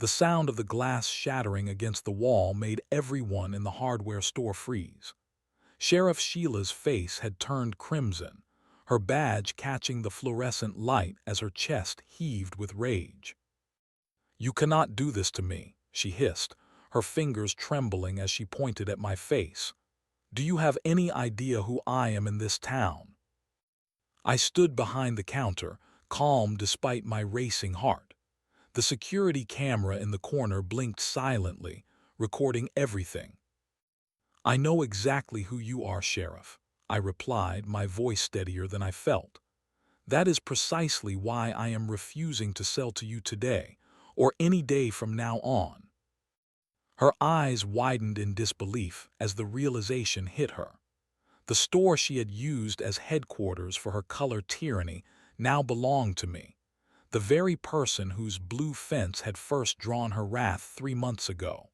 The sound of the glass shattering against the wall made everyone in the hardware store freeze. Sheriff Sheila's face had turned crimson, her badge catching the fluorescent light as her chest heaved with rage. "You cannot do this to me," she hissed, her fingers trembling as she pointed at my face. "Do you have any idea who I am in this town?" I stood behind the counter, calm despite my racing heart. The security camera in the corner blinked silently, recording everything. "I know exactly who you are, Sheriff," I replied, my voice steadier than I felt. "That is precisely why I am refusing to sell to you today, or any day from now on." Her eyes widened in disbelief as the realization hit her. The store she had used as headquarters for her color tyranny now belonged to me, the very person whose blue fence had first drawn her wrath 3 months ago.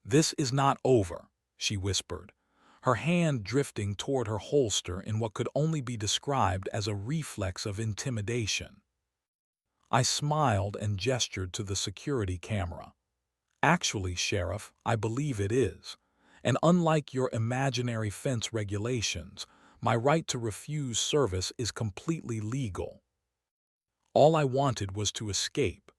"This is not over," she whispered, her hand drifting toward her holster in what could only be described as a reflex of intimidation. I smiled and gestured to the security camera. "Actually, Sheriff, I believe it is. And unlike your imaginary fence regulations, my right to refuse service is completely legal. All I wanted was to escape.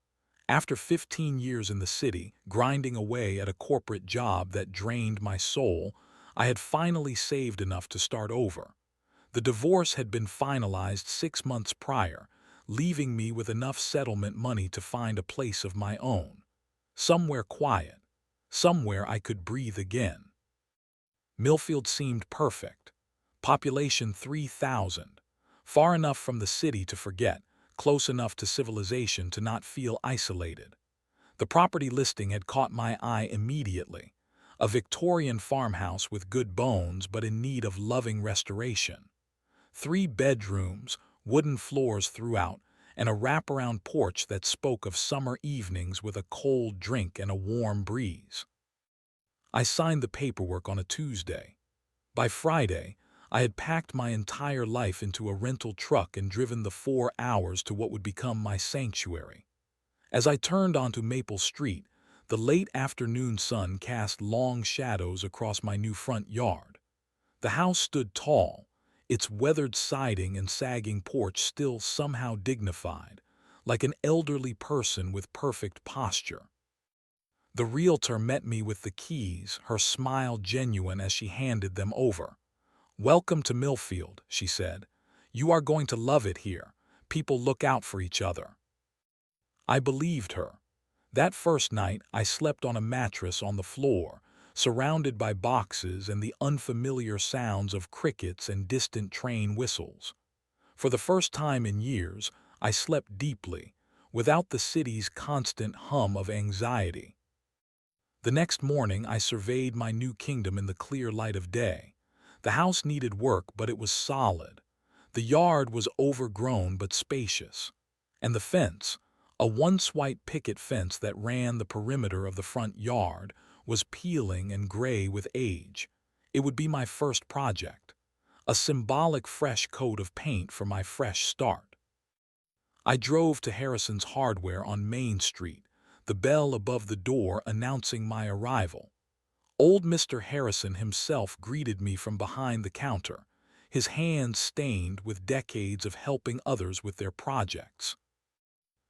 After 15 years in the city, grinding away at a corporate job that drained my soul, I had finally saved enough to start over. The divorce had been finalized 6 months prior, leaving me with enough settlement money to find a place of my own. Somewhere quiet. Somewhere I could breathe again. Millfield seemed perfect. Population 3,000. Far enough from the city to forget, close enough to civilization to not feel isolated. The property listing had caught my eye immediately. A Victorian farmhouse with good bones but in need of loving restoration. 3 bedrooms, wooden floors throughout, and a wraparound porch that spoke of summer evenings with a cold drink and a warm breeze. I signed the paperwork on a Tuesday. By Friday, I had packed my entire life into a rental truck and driven the 4 hours to what would become my sanctuary. As I turned onto Maple Street, the late afternoon sun cast long shadows across my new front yard. The house stood tall, its weathered siding and sagging porch still somehow dignified, like an elderly person with perfect posture. The realtor met me with the keys, her smile genuine as she handed them over. "Welcome to Millfield," she said. "You are going to love it here. People look out for each other." I believed her. That first night, I slept on a mattress on the floor, surrounded by boxes and the unfamiliar sounds of crickets and distant train whistles. For the first time in years, I slept deeply, without the city's constant hum of anxiety. The next morning, I surveyed my new kingdom in the clear light of day. The house needed work, but it was solid. The yard was overgrown but spacious. And the fence, a once-white picket fence that ran the perimeter of the front yard, was peeling and gray with age. It would be my first project, a symbolic fresh coat of paint for my fresh start. I drove to Harrison's Hardware on Main Street, the bell above the door announcing my arrival. Old Mr. Harrison himself greeted me from behind the counter, his hands stained with decades of helping others with their projects.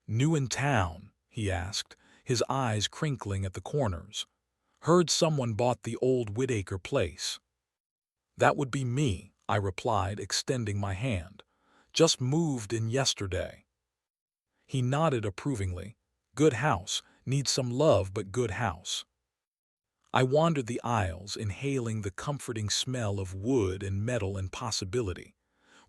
"New in town?" he asked, his eyes crinkling at the corners. "Heard someone bought the old Whitaker place." "That would be me," I replied, extending my hand. "Just moved in yesterday." He nodded approvingly. "Good house. Needs some love, but good house." I wandered the aisles, inhaling the comforting smell of wood and metal and possibility.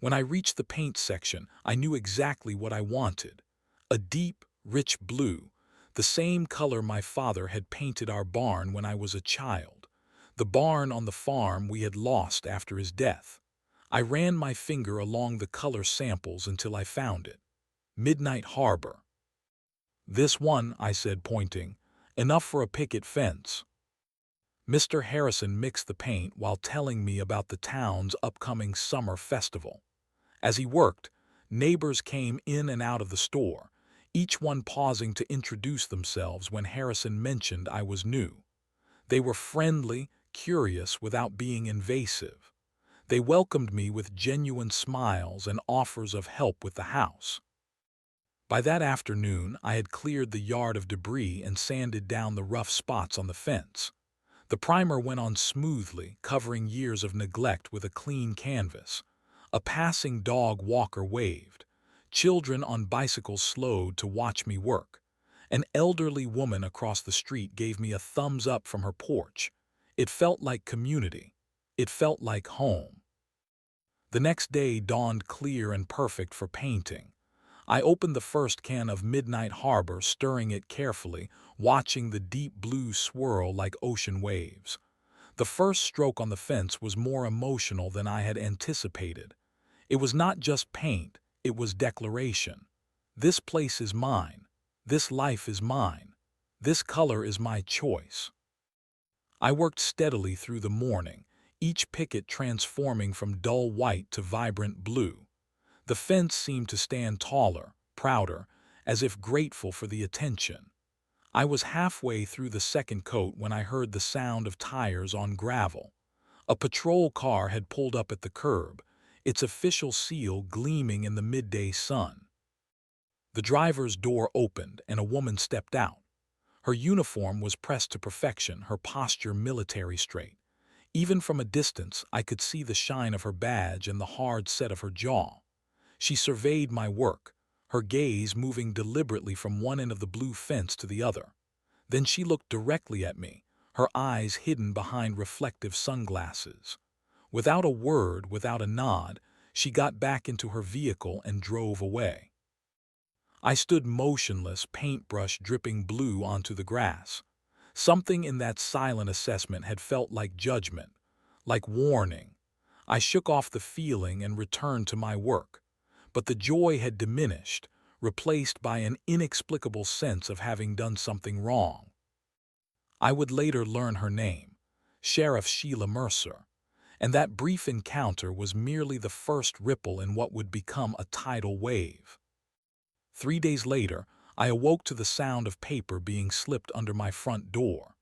When I reached the paint section, I knew exactly what I wanted. A deep, rich blue, the same color my father had painted our barn when I was a child, the barn on the farm we had lost after his death. I ran my finger along the color samples until I found it. Midnight Harbor. "This one," I said, pointing. "Enough for a picket fence." Mr. Harrison mixed the paint while telling me about the town's upcoming summer festival. As he worked, neighbors came in and out of the store, each one pausing to introduce themselves when Harrison mentioned I was new. They were friendly, curious without being invasive. They welcomed me with genuine smiles and offers of help with the house. By that afternoon, I had cleared the yard of debris and sanded down the rough spots on the fence. The primer went on smoothly, covering years of neglect with a clean canvas. A passing dog walker waved. Children on bicycles slowed to watch me work. An elderly woman across the street gave me a thumbs up from her porch. It felt like community. It felt like home. The next day dawned clear and perfect for painting. I opened the first can of Midnight Harbor, stirring it carefully, watching the deep blue swirl like ocean waves. The first stroke on the fence was more emotional than I had anticipated. It was not just paint, it was declaration. This place is mine. This life is mine. This color is my choice. I worked steadily through the morning, each picket transforming from dull white to vibrant blue. The fence seemed to stand taller, prouder, as if grateful for the attention. I was halfway through the second coat when I heard the sound of tires on gravel. A patrol car had pulled up at the curb, its official seal gleaming in the midday sun. The driver's door opened and a woman stepped out. Her uniform was pressed to perfection, her posture military straight. Even from a distance, I could see the shine of her badge and the hard set of her jaw. She surveyed my work, her gaze moving deliberately from one end of the blue fence to the other. Then she looked directly at me, her eyes hidden behind reflective sunglasses. Without a word, without a nod, she got back into her vehicle and drove away. I stood motionless, paintbrush dripping blue onto the grass. Something in that silent assessment had felt like judgment, like warning. I shook off the feeling and returned to my work. But the joy had diminished, replaced by an inexplicable sense of having done something wrong. I would later learn her name, Sheriff Sheila Mercer, and that brief encounter was merely the first ripple in what would become a tidal wave. 3 days later, I awoke to the sound of paper being slipped under my front door.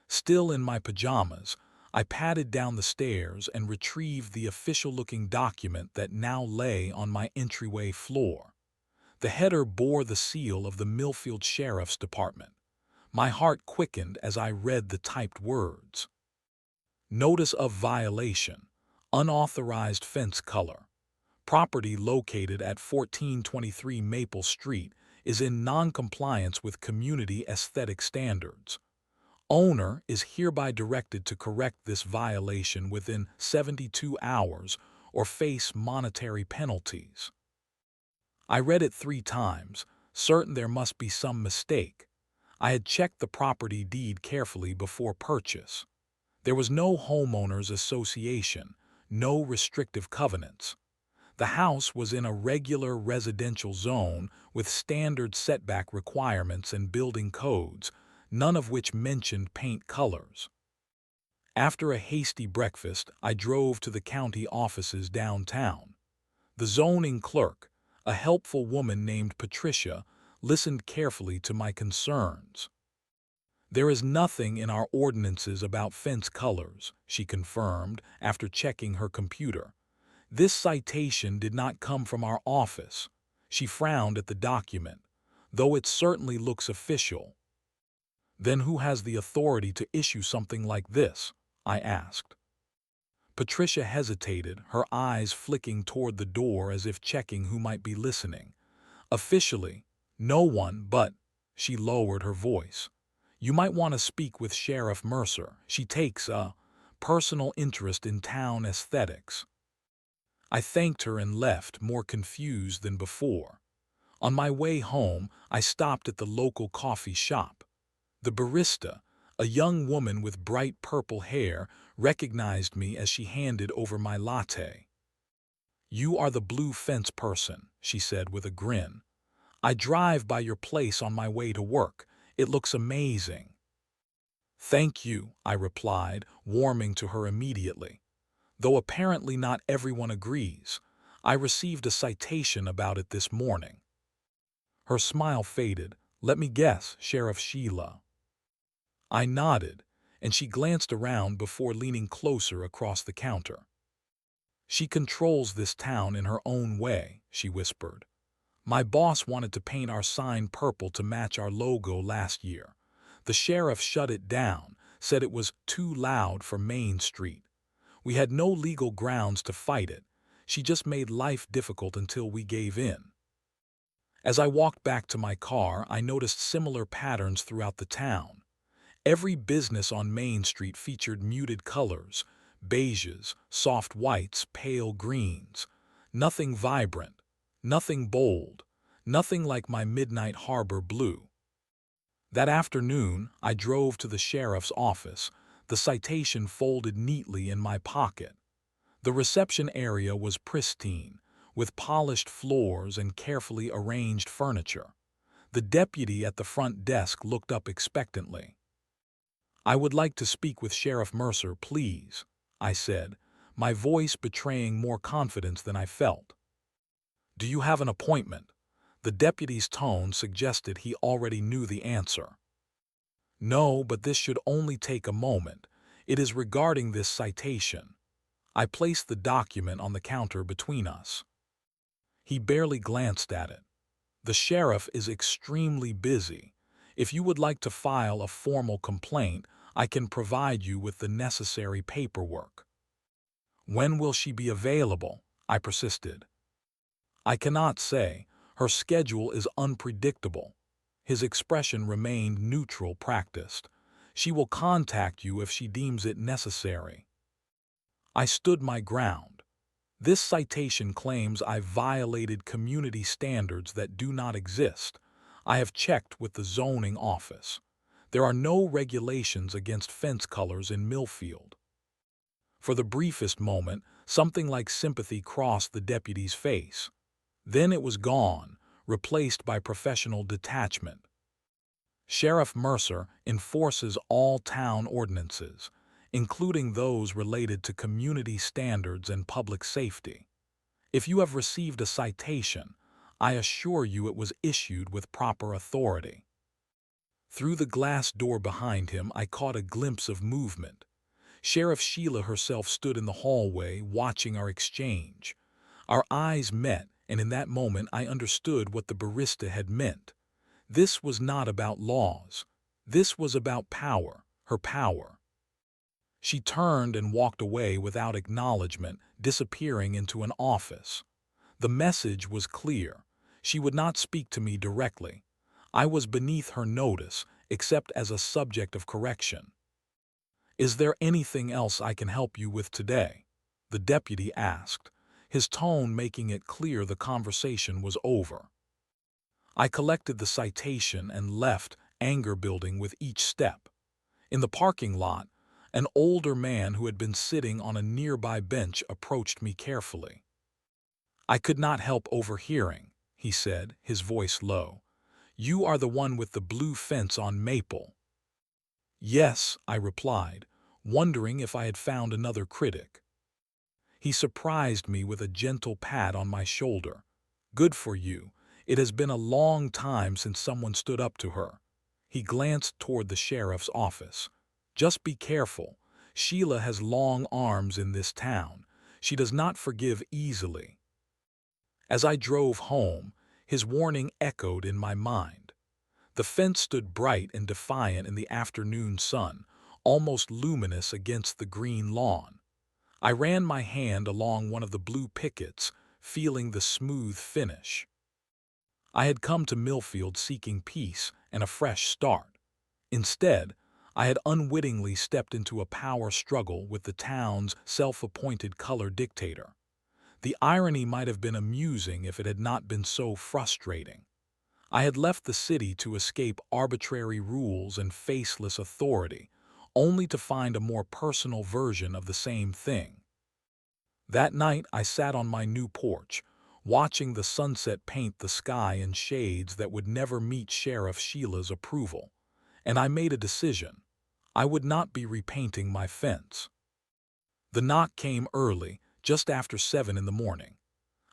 Still in my pajamas, I padded down the stairs and retrieved the official-looking document that now lay on my entryway floor. The header bore the seal of the Millfield Sheriff's Department. My heart quickened as I read the typed words. Notice of violation. Unauthorized fence color. Property located at 1423 Maple Street is in non-compliance with community aesthetic standards. Owner is hereby directed to correct this violation within 72 hours or face monetary penalties. I read it 3 times, certain there must be some mistake. I had checked the property deed carefully before purchase. There was no homeowners association, no restrictive covenants. The house was in a regular residential zone with standard setback requirements and building codes, none of which mentioned paint colors. After a hasty breakfast, I drove to the county offices downtown. The zoning clerk, a helpful woman named Patricia, listened carefully to my concerns. There is nothing in our ordinances about fence colors, she confirmed after checking her computer. This citation did not come from our office. She frowned at the document, though it certainly looks official. Then who has the authority to issue something like this? I asked. Patricia hesitated, her eyes flicking toward the door as if checking who might be listening. Officially, no one, but, she lowered her voice. You might want to speak with Sheriff Mercer. She takes a personal interest in town aesthetics. I thanked her and left, more confused than before. On my way home, I stopped at the local coffee shop. The barista, a young woman with bright purple hair, recognized me as she handed over my latte. You are the blue fence person, she said with a grin. I drive by your place on my way to work. It looks amazing. Thank you, I replied, warming to her immediately. Though apparently not everyone agrees, I received a citation about it this morning. Her smile faded. "Let me guess, Sheriff Sheila." I nodded, and she glanced around before leaning closer across the counter. "She controls this town in her own way," she whispered. "My boss wanted to paint our sign purple to match our logo last year. The sheriff shut it down, said it was too loud for Main Street. We had no legal grounds to fight it. She just made life difficult until we gave in." As I walked back to my car, I noticed similar patterns throughout the town. Every business on Main Street featured muted colors, beiges, soft whites, pale greens. Nothing vibrant, nothing bold, nothing like my Midnight Harbor blue. That afternoon, I drove to the sheriff's office, the citation folded neatly in my pocket. The reception area was pristine, with polished floors and carefully arranged furniture. The deputy at the front desk looked up expectantly. "I would like to speak with Sheriff Mercer, please," I said, my voice betraying more confidence than I felt. "Do you have an appointment?" The deputy's tone suggested he already knew the answer. "No, but this should only take a moment. It is regarding this citation." I placed the document on the counter between us. He barely glanced at it. "The sheriff is extremely busy. If you would like to file a formal complaint, I can provide you with the necessary paperwork." "When will she be available?" I persisted. "I cannot say. Her schedule is unpredictable." His expression remained neutral, practiced. "She will contact you if she deems it necessary." I stood my ground. This citation claims I violated community standards that do not exist. I have checked with the zoning office. There are no regulations against fence colors in Millfield. For the briefest moment, something like sympathy crossed the deputy's face. Then it was gone, replaced by professional detachment. "Sheriff Mercer enforces all town ordinances, including those related to community standards and public safety. If you have received a citation, I assure you it was issued with proper authority." Through the glass door behind him, I caught a glimpse of movement. Sheriff Sheila herself stood in the hallway, watching our exchange. Our eyes met, and in that moment I understood what the barista had meant. This was not about laws. This was about power, her power. She turned and walked away without acknowledgement, disappearing into an office. The message was clear. She would not speak to me directly. I was beneath her notice, except as a subject of correction. "Is there anything else I can help you with today?" the deputy asked, his tone making it clear the conversation was over. I collected the citation and left, anger building with each step. In the parking lot, an older man who had been sitting on a nearby bench approached me carefully. "I could not help overhearing," he said, his voice low. "You are the one with the blue fence on Maple." "Yes," I replied, wondering if I had found another critic. He surprised me with a gentle pat on my shoulder. "Good for you. It has been a long time since someone stood up to her." He glanced toward the sheriff's office. "Just be careful. Sheila has long arms in this town. She does not forgive easily." As I drove home, his warning echoed in my mind. The fence stood bright and defiant in the afternoon sun, almost luminous against the green lawn. I ran my hand along one of the blue pickets, feeling the smooth finish. I had come to Millfield seeking peace and a fresh start. Instead, I had unwittingly stepped into a power struggle with the town's self-appointed color dictator. The irony might have been amusing if it had not been so frustrating. I had left the city to escape arbitrary rules and faceless authority, only to find a more personal version of the same thing. That night I sat on my new porch, watching the sunset paint the sky in shades that would never meet Sheriff Sheila's approval, and I made a decision. I would not be repainting my fence. The knock came early, just after 7 in the morning.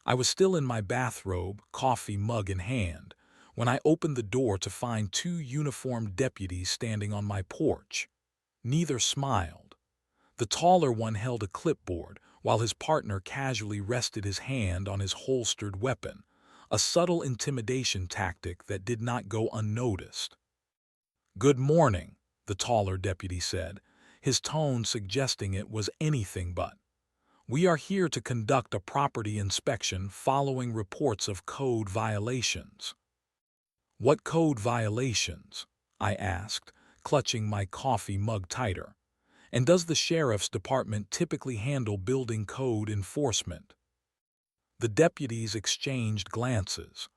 I was still in my bathrobe, coffee mug in hand, when I opened the door to find two uniformed deputies standing on my porch. Neither smiled. The taller one held a clipboard, while his partner casually rested his hand on his holstered weapon, a subtle intimidation tactic that did not go unnoticed. "Good morning," the taller deputy said, his tone suggesting it was anything but. "We are here to conduct a property inspection following reports of code violations." "What code violations?" I asked, clutching my coffee mug tighter. "And does the sheriff's department typically handle building code enforcement?" The deputies exchanged glances.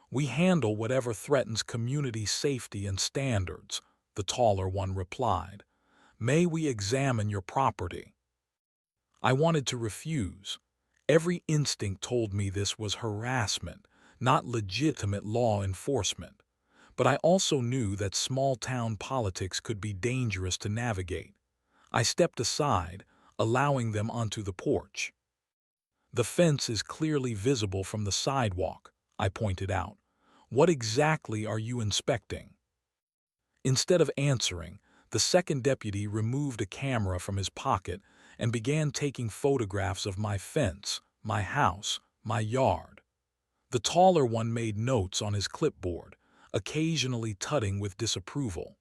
"We handle whatever threatens community safety and standards," the taller one replied. "May we examine your property?" I wanted to refuse. Every instinct told me this was harassment, not legitimate law enforcement. But I also knew that small-town politics could be dangerous to navigate. I stepped aside, allowing them onto the porch. "The fence is clearly visible from the sidewalk," I pointed out. "What exactly are you inspecting?" Instead of answering, the second deputy removed a camera from his pocket and began taking photographs of my fence, my house, my yard. The taller one made notes on his clipboard, occasionally tutting with disapproval.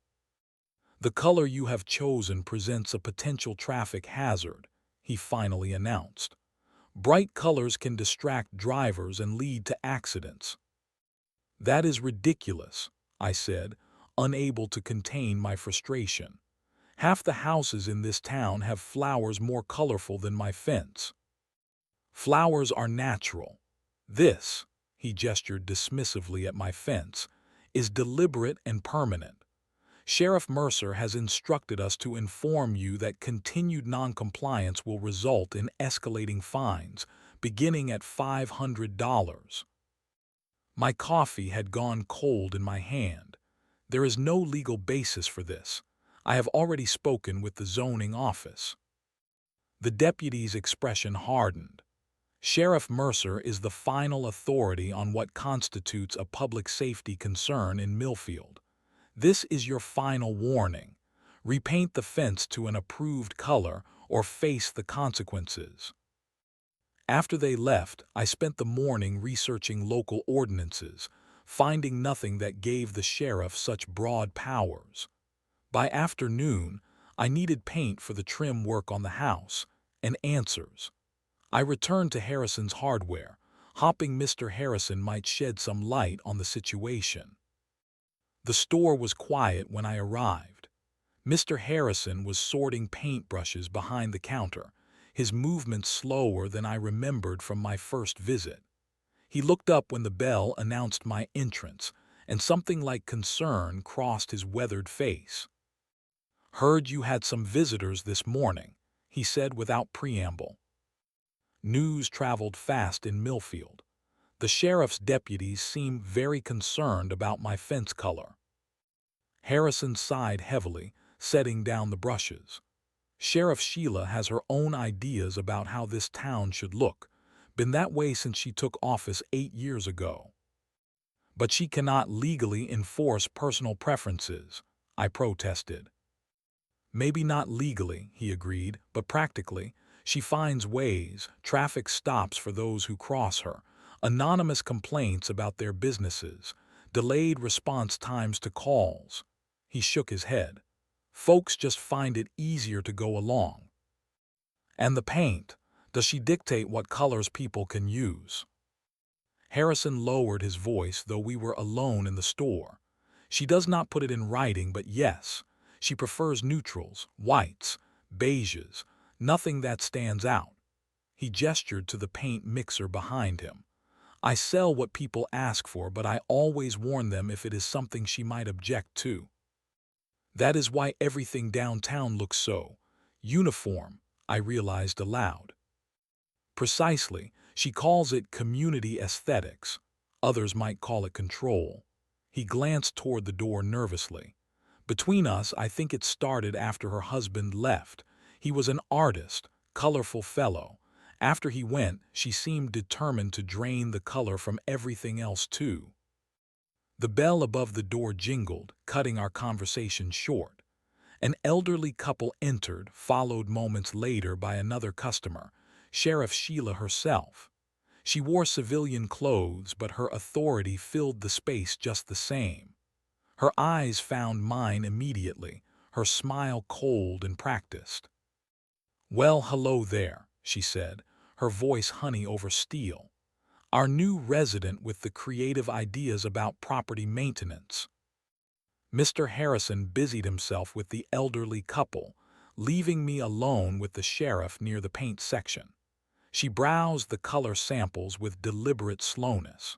"The color you have chosen presents a potential traffic hazard," he finally announced. "Bright colors can distract drivers and lead to accidents." "That is ridiculous," I said, unable to contain my frustration. "Half the houses in this town have flowers more colorful than my fence." "Flowers are natural. This," he gestured dismissively at my fence, "is deliberate and permanent. Sheriff Mercer has instructed us to inform you that continued noncompliance will result in escalating fines, beginning at $500. My coffee had gone cold in my hand. "There is no legal basis for this. I have already spoken with the zoning office." The deputy's expression hardened. "Sheriff Mercer is the final authority on what constitutes a public safety concern in Millfield. This is your final warning. Repaint the fence to an approved color or face the consequences." After they left, I spent the morning researching local ordinances, finding nothing that gave the sheriff such broad powers. By afternoon, I needed paint for the trim work on the house, and answers. I returned to Harrison's Hardware, hoping Mr. Harrison might shed some light on the situation. The store was quiet when I arrived. Mr. Harrison was sorting paintbrushes behind the counter, his movements slower than I remembered from my first visit. He looked up when the bell announced my entrance, and something like concern crossed his weathered face. "Heard you had some visitors this morning," he said without preamble. News traveled fast in Millfield. The sheriff's deputies seemed very concerned about my fence color. Harrison sighed heavily, setting down the brushes. "Sheriff Sheila has her own ideas about how this town should look. Been that way since she took office 8 years ago." "But she cannot legally enforce personal preferences," I protested. "Maybe not legally," he agreed, "but practically, she finds ways, traffic stops for those who cross her, anonymous complaints about their businesses, delayed response times to calls." He shook his head. "Folks just find it easier to go along." "And the paint, does she dictate what colors people can use?" Harrison lowered his voice, though we were alone in the store. "She does not put it in writing, but yes, she prefers neutrals, whites, beiges, nothing that stands out." He gestured to the paint mixer behind him. "I sell what people ask for, but I always warn them if it is something she might object to." "That is why everything downtown looks so uniform," I realized aloud. "Precisely. She calls it community aesthetics. Others might call it control." He glanced toward the door nervously. "Between us, I think it started after her husband left. He was an artist, colorful fellow. After he went, she seemed determined to drain the color from everything else too." The bell above the door jingled, cutting our conversation short. An elderly couple entered, followed moments later by another customer, Sheriff Sheila herself. She wore civilian clothes, but her authority filled the space just the same. Her eyes found mine immediately, her smile cold and practiced. "Well, hello there," she said, her voice honey over steel. "Our new resident with the creative ideas about property maintenance." Mr. Harrison busied himself with the elderly couple, leaving me alone with the sheriff near the paint section. She browsed the color samples with deliberate slowness.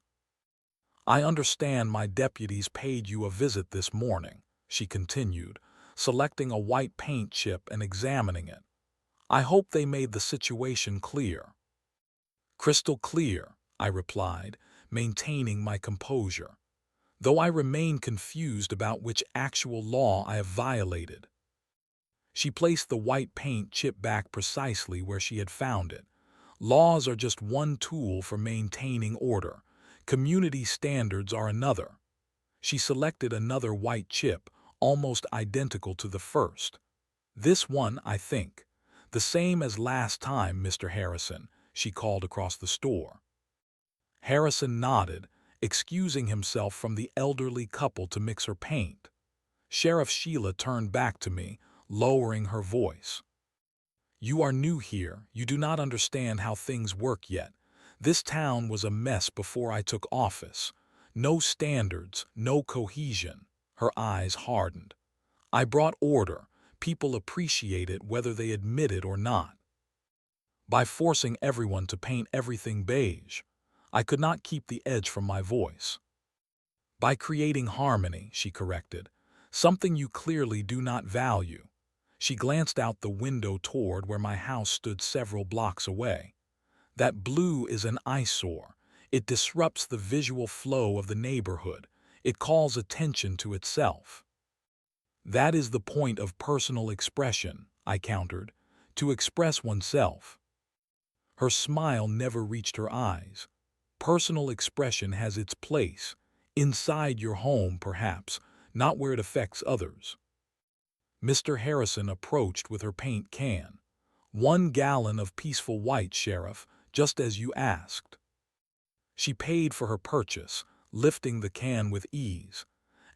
"I understand my deputies paid you a visit this morning," she continued, selecting a white paint chip and examining it. "I hope they made the situation clear." "Crystal clear," I replied, maintaining my composure, though I remain confused about which actual law I have violated. She placed the white paint chip back precisely where she had found it. "Laws are just one tool for maintaining order. Community standards are another." She selected another white chip, almost identical to the first. "This one, I think. The same as last time, Mr. Harrison," she called across the store. Harrison nodded, excusing himself from the elderly couple to mix her paint. Sheriff Sheila turned back to me, lowering her voice. "You are new here. You do not understand how things work yet. This town was a mess before I took office. No standards, no cohesion." Her eyes hardened. "I brought order. People appreciate it whether they admit it or not. By forcing everyone to paint everything beige." I could not keep the edge from my voice. "By creating harmony," she corrected. "Something you clearly do not value." She glanced out the window toward where my house stood several blocks away. "That blue is an eyesore. It disrupts the visual flow of the neighborhood. It calls attention to itself." "That is the point of personal expression," I countered, "to express oneself." Her smile never reached her eyes. "Personal expression has its place, inside your home perhaps, not where it affects others." Mr. Harrison approached with her paint can. "1 gallon of peaceful white, Sheriff, just as you asked." She paid for her purchase, lifting the can with ease.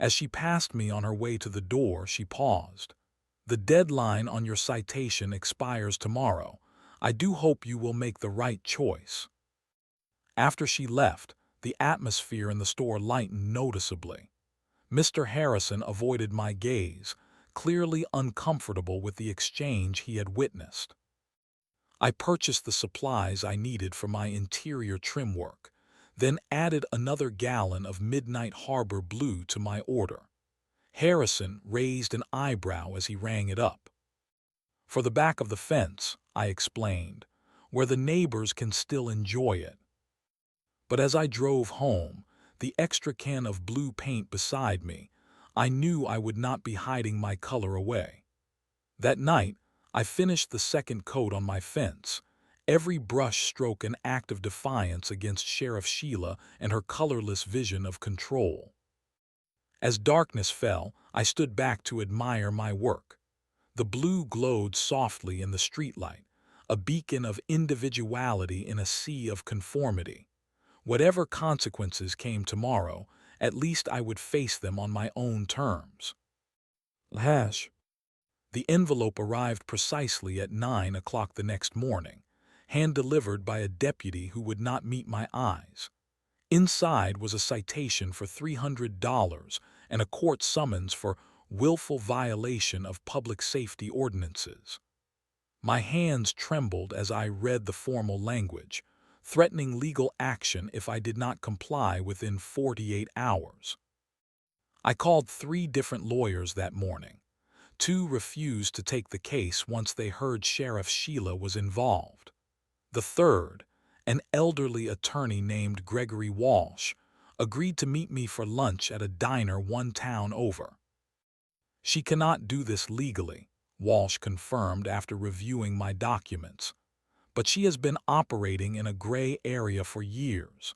As she passed me on her way to the door, she paused. "The deadline on your citation expires tomorrow. I do hope you will make the right choice." After she left, the atmosphere in the store lightened noticeably. Mr. Harrison avoided my gaze, clearly uncomfortable with the exchange he had witnessed. I purchased the supplies I needed for my interior trim work, then added another gallon of Midnight Harbor Blue to my order. Harrison raised an eyebrow as he rang it up. "For the back of the fence," I explained, "where the neighbors can still enjoy it." But as I drove home, the extra can of blue paint beside me, I knew I would not be hiding my color away. That night, I finished the second coat on my fence, every brush stroke an act of defiance against Sheriff Sheila and her colorless vision of control. As darkness fell, I stood back to admire my work. The blue glowed softly in the streetlight, a beacon of individuality in a sea of conformity. Whatever consequences came tomorrow, at least I would face them on my own terms. Hash. The envelope arrived precisely at 9 o'clock the next morning, hand-delivered by a deputy who would not meet my eyes. Inside was a citation for $300 and a court summons for willful violation of public safety ordinances. My hands trembled as I read the formal language, threatening legal action if I did not comply within 48 hours. I called 3 different lawyers that morning. 2 refused to take the case once they heard Sheriff Sheila was involved. The third, an elderly attorney named Gregory Walsh, agreed to meet me for lunch at a diner 1 town over. "She cannot do this legally," Walsh confirmed after reviewing my documents. "But she has been operating in a gray area for years.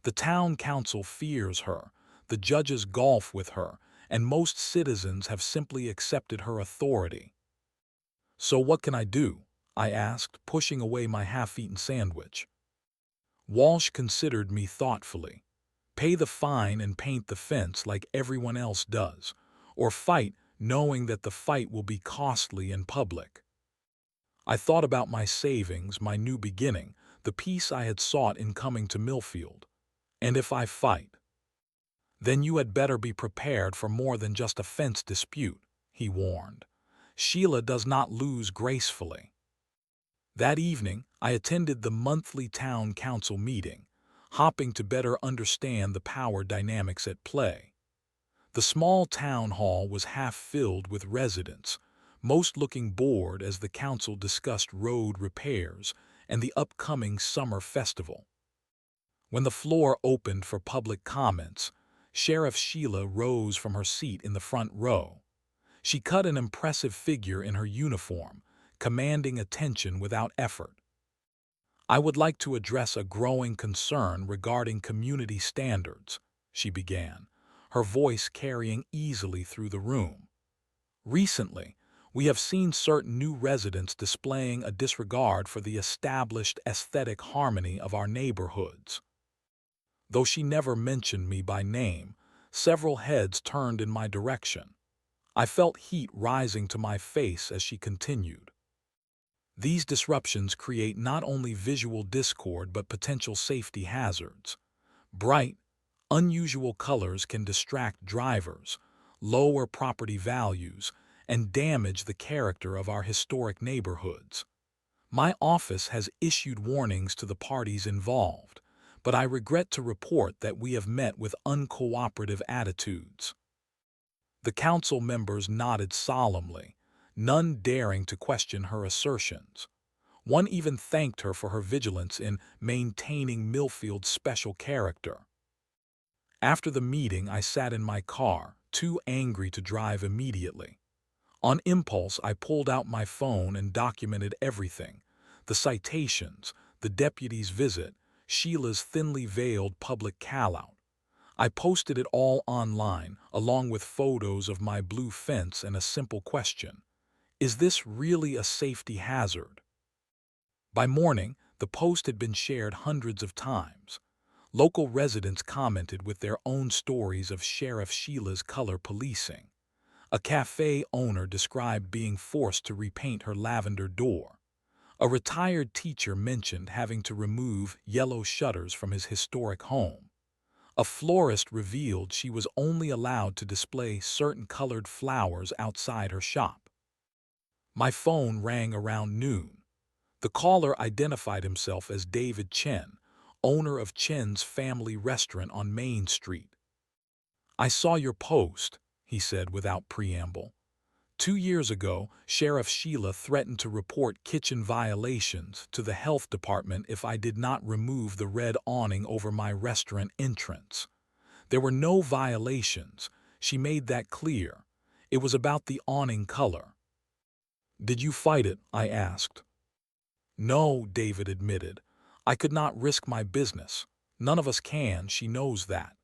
The town council fears her, the judges golf with her, and most citizens have simply accepted her authority. So what can I do? I asked, pushing away my half-eaten sandwich. Walsh considered me thoughtfully. Pay the fine and paint the fence like everyone else does, or fight knowing that the fight will be costly and public. I thought about my savings, my new beginning, the peace I had sought in coming to Millfield. And if I fight, then you had better be prepared for more than just a fence dispute, he warned. Sheila does not lose gracefully. That evening, I attended the monthly town council meeting, hoping to better understand the power dynamics at play. The small town hall was half filled with residents, most looking bored as the council discussed road repairs and the upcoming summer festival. When the floor opened for public comments, Sheriff Sheila rose from her seat in the front row. She cut an impressive figure in her uniform, commanding attention without effort. I would like to address a growing concern regarding community standards, she began, her voice carrying easily through the room. Recently, we have seen certain new residents displaying a disregard for the established aesthetic harmony of our neighborhoods. Though she never mentioned me by name, several heads turned in my direction. I felt heat rising to my face as she continued. These disruptions create not only visual discord but potential safety hazards. Bright, unusual colors can distract drivers, lower property values, and damage the character of our historic neighborhoods. My office has issued warnings to the parties involved, but I regret to report that we have met with uncooperative attitudes. The council members nodded solemnly, none daring to question her assertions. One even thanked her for her vigilance in maintaining Millfield's special character. After the meeting, I sat in my car, too angry to drive immediately. On impulse, I pulled out my phone and documented everything: the citations, the deputy's visit, Sheila's thinly veiled public call-out. I posted it all online, along with photos of my blue fence and a simple question: is this really a safety hazard? By morning, the post had been shared hundreds of times. Local residents commented with their own stories of Sheriff Sheila's color policing. A cafe owner described being forced to repaint her lavender door. A retired teacher mentioned having to remove yellow shutters from his historic home. A florist revealed she was only allowed to display certain colored flowers outside her shop. My phone rang around noon. The caller identified himself as David Chen, owner of Chen's Family Restaurant on Main Street. "I saw your post," he said without preamble. 2 years ago, Sheriff Sheila threatened to report kitchen violations to the health department if I did not remove the red awning over my restaurant entrance. There were no violations. She made that clear. It was about the awning color. "Did you fight it?" I asked. "No," David admitted. "I could not risk my business. None of us can, she knows that."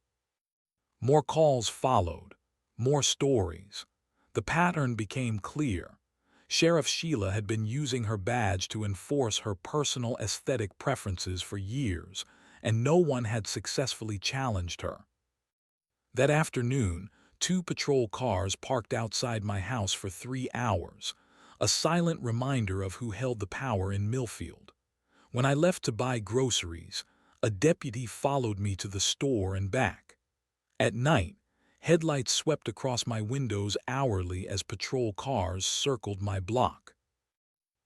More calls followed. More stories. The pattern became clear. Sheriff Sheila had been using her badge to enforce her personal aesthetic preferences for years, and no one had successfully challenged her. That afternoon, 2 patrol cars parked outside my house for 3 hours, a silent reminder of who held the power in Millfield. When I left to buy groceries, a deputy followed me to the store and back. At night, headlights swept across my windows hourly as patrol cars circled my block.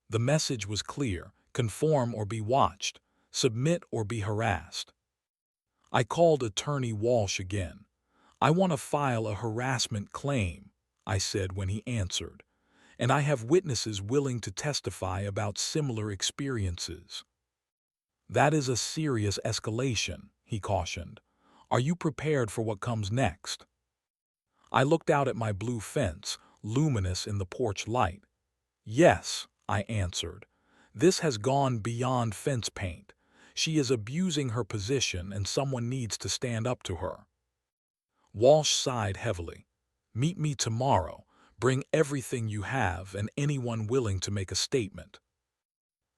The message was clear: conform or be watched, submit or be harassed. I called Attorney Walsh again. "I want to file a harassment claim," I said when he answered, "and I have witnesses willing to testify about similar experiences." "That is a serious escalation," he cautioned. "Are you prepared for what comes next?" I looked out at my blue fence, luminous in the porch light. "Yes," I answered. "This has gone beyond fence paint. She is abusing her position and someone needs to stand up to her." Walsh sighed heavily. "Meet me tomorrow. Bring everything you have and anyone willing to make a statement."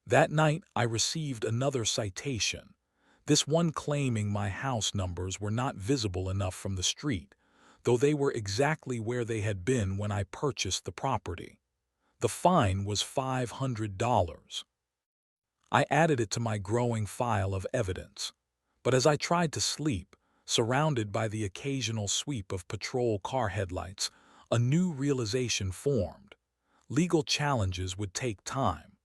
That night, I received another citation, this one claiming my house numbers were not visible enough from the street, though they were exactly where they had been when I purchased the property. The fine was $500. I added it to my growing file of evidence. But as I tried to sleep, surrounded by the occasional sweep of patrol car headlights, a new realization formed. Legal challenges would take time.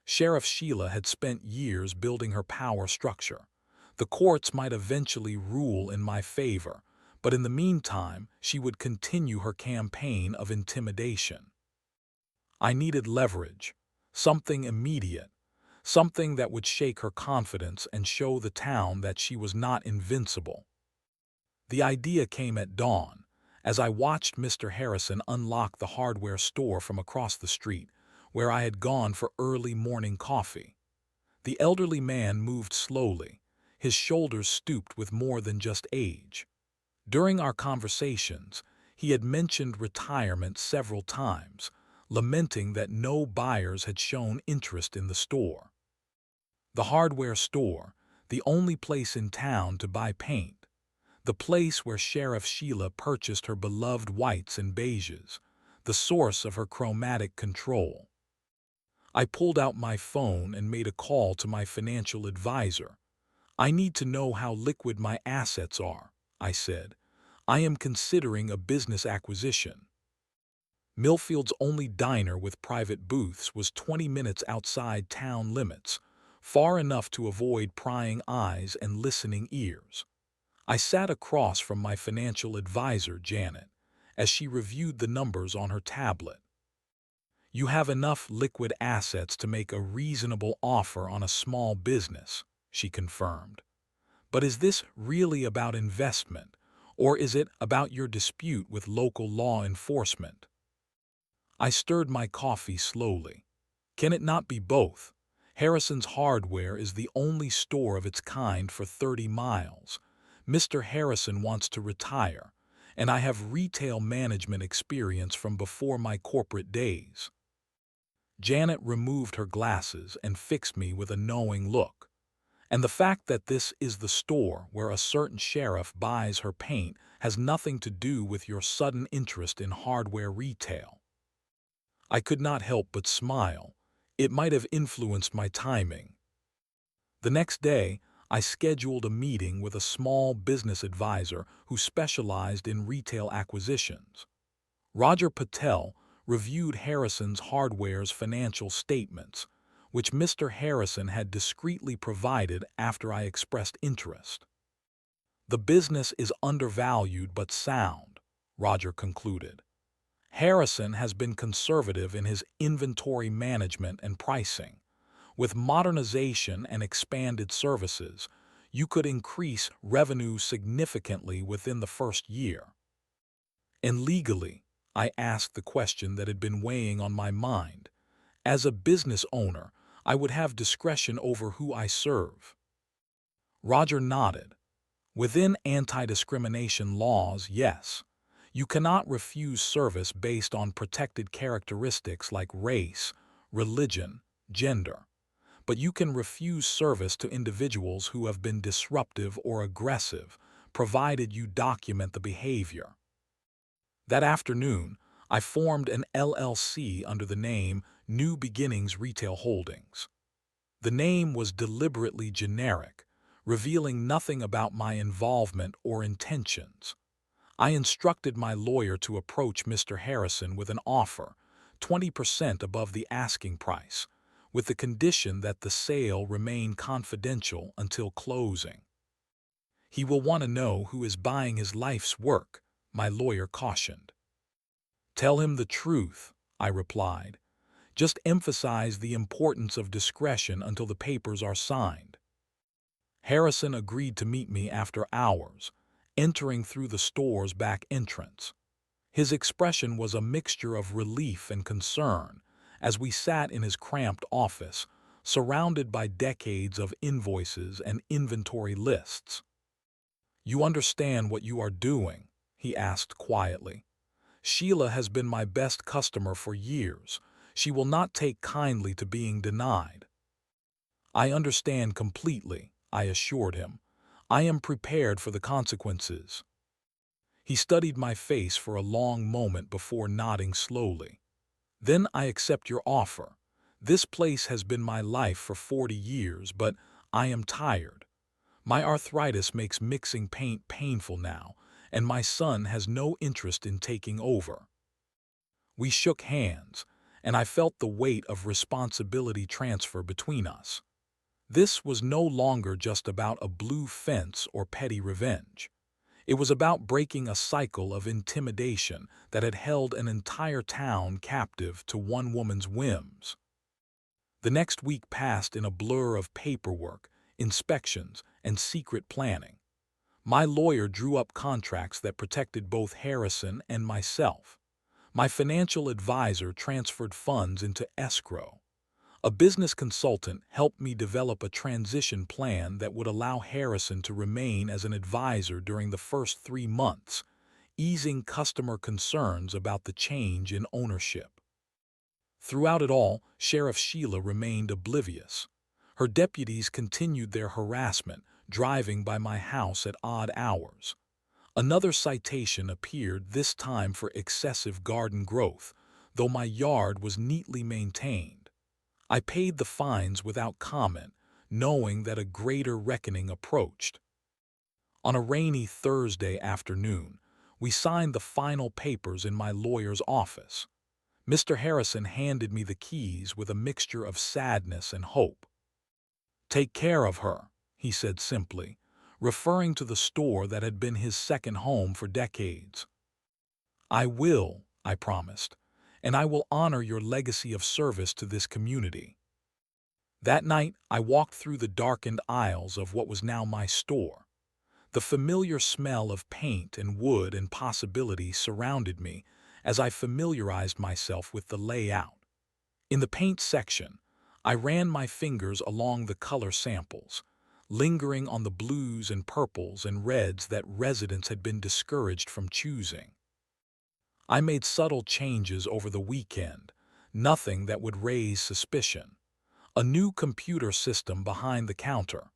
Sheriff Sheila had spent years building her power structure. The courts might eventually rule in my favor, but in the meantime, she would continue her campaign of intimidation. I needed leverage, something immediate, something that would shake her confidence and show the town that she was not invincible. The idea came at dawn, as I watched Mr. Harrison unlock the hardware store from across the street, where I had gone for early morning coffee. The elderly man moved slowly, his shoulders stooped with more than just age. During our conversations, he had mentioned retirement several times, lamenting that no buyers had shown interest in the store. The hardware store, the only place in town to buy paint, the place where Sheriff Sheila purchased her beloved whites and beiges, the source of her chromatic control. I pulled out my phone and made a call to my financial advisor. "I need to know how liquid my assets are," I said. "I am considering a business acquisition." Millfield's only diner with private booths was 20 minutes outside town limits, far enough to avoid prying eyes and listening ears. I sat across from my financial advisor, Janet, as she reviewed the numbers on her tablet. "You have enough liquid assets to make a reasonable offer on a small business," she confirmed. "But is this really about investment, or is it about your dispute with local law enforcement?" I stirred my coffee slowly. Can it not be both? Harrison's Hardware is the only store of its kind for 30 miles. Mr. Harrison wants to retire, and I have retail management experience from before my corporate days. Janet removed her glasses and fixed me with a knowing look. "And the fact that this is the store where a certain sheriff buys her paint has nothing to do with your sudden interest in hardware retail." I could not help but smile. It might have influenced my timing. The next day, I scheduled a meeting with a small business advisor who specialized in retail acquisitions. Roger Patel reviewed Harrison's Hardware's financial statements, which Mr. Harrison had discreetly provided after I expressed interest. "The business is undervalued but sound," Roger concluded. "Harrison has been conservative in his inventory management and pricing. With modernization and expanded services, you could increase revenue significantly within the first year." And legally, I asked the question that had been weighing on my mind. As a business owner, I would have discretion over who I serve. Roger nodded. "Within anti-discrimination laws, yes. You cannot refuse service based on protected characteristics like race, religion, gender. But you can refuse service to individuals who have been disruptive or aggressive, provided you document the behavior." That afternoon, I formed an LLC under the name New Beginnings Retail Holdings. The name was deliberately generic, revealing nothing about my involvement or intentions. I instructed my lawyer to approach Mr. Harrison with an offer, 20% above the asking price, with the condition that the sale remain confidential until closing. "He will want to know who is buying his life's work," my lawyer cautioned. "Tell him the truth," I replied. "Just emphasize the importance of discretion until the papers are signed." Harrison agreed to meet me after hours, entering through the store's back entrance. His expression was a mixture of relief and concern as we sat in his cramped office, surrounded by decades of invoices and inventory lists. "You understand what you are doing," he asked quietly. Sheila has been my best customer for years. She will not take kindly to being denied. I understand completely, I assured him. I am prepared for the consequences. He studied my face for a long moment before nodding slowly. Then I accept your offer. This place has been my life for 40 years, but I am tired. My arthritis makes mixing paint painful now, and my son has no interest in taking over. We shook hands, and I felt the weight of responsibility transfer between us. This was no longer just about a blue fence or petty revenge. It was about breaking a cycle of intimidation that had held an entire town captive to one woman's whims. The next week passed in a blur of paperwork, inspections, and secret planning. My lawyer drew up contracts that protected both Harrison and myself. My financial advisor transferred funds into escrow. A business consultant helped me develop a transition plan that would allow Harrison to remain as an advisor during the first 3 months, easing customer concerns about the change in ownership. Throughout it all, Sheriff Sheila remained oblivious. Her deputies continued their harassment, driving by my house at odd hours. Another citation appeared, this time for excessive garden growth, though my yard was neatly maintained. I paid the fines without comment, knowing that a greater reckoning approached. On a rainy Thursday afternoon, we signed the final papers in my lawyer's office. Mr. Harrison handed me the keys with a mixture of sadness and hope. "Take care of her," he said simply, referring to the store that had been his second home for decades. "I will," I promised, "and I will honor your legacy of service to this community." That night, I walked through the darkened aisles of what was now my store. The familiar smell of paint and wood and possibility surrounded me as I familiarized myself with the layout. In the paint section, I ran my fingers along the color samples, lingering on the blues and purples and reds that residents had been discouraged from choosing. I made subtle changes over the weekend, nothing that would raise suspicion. A new computer system behind the counter,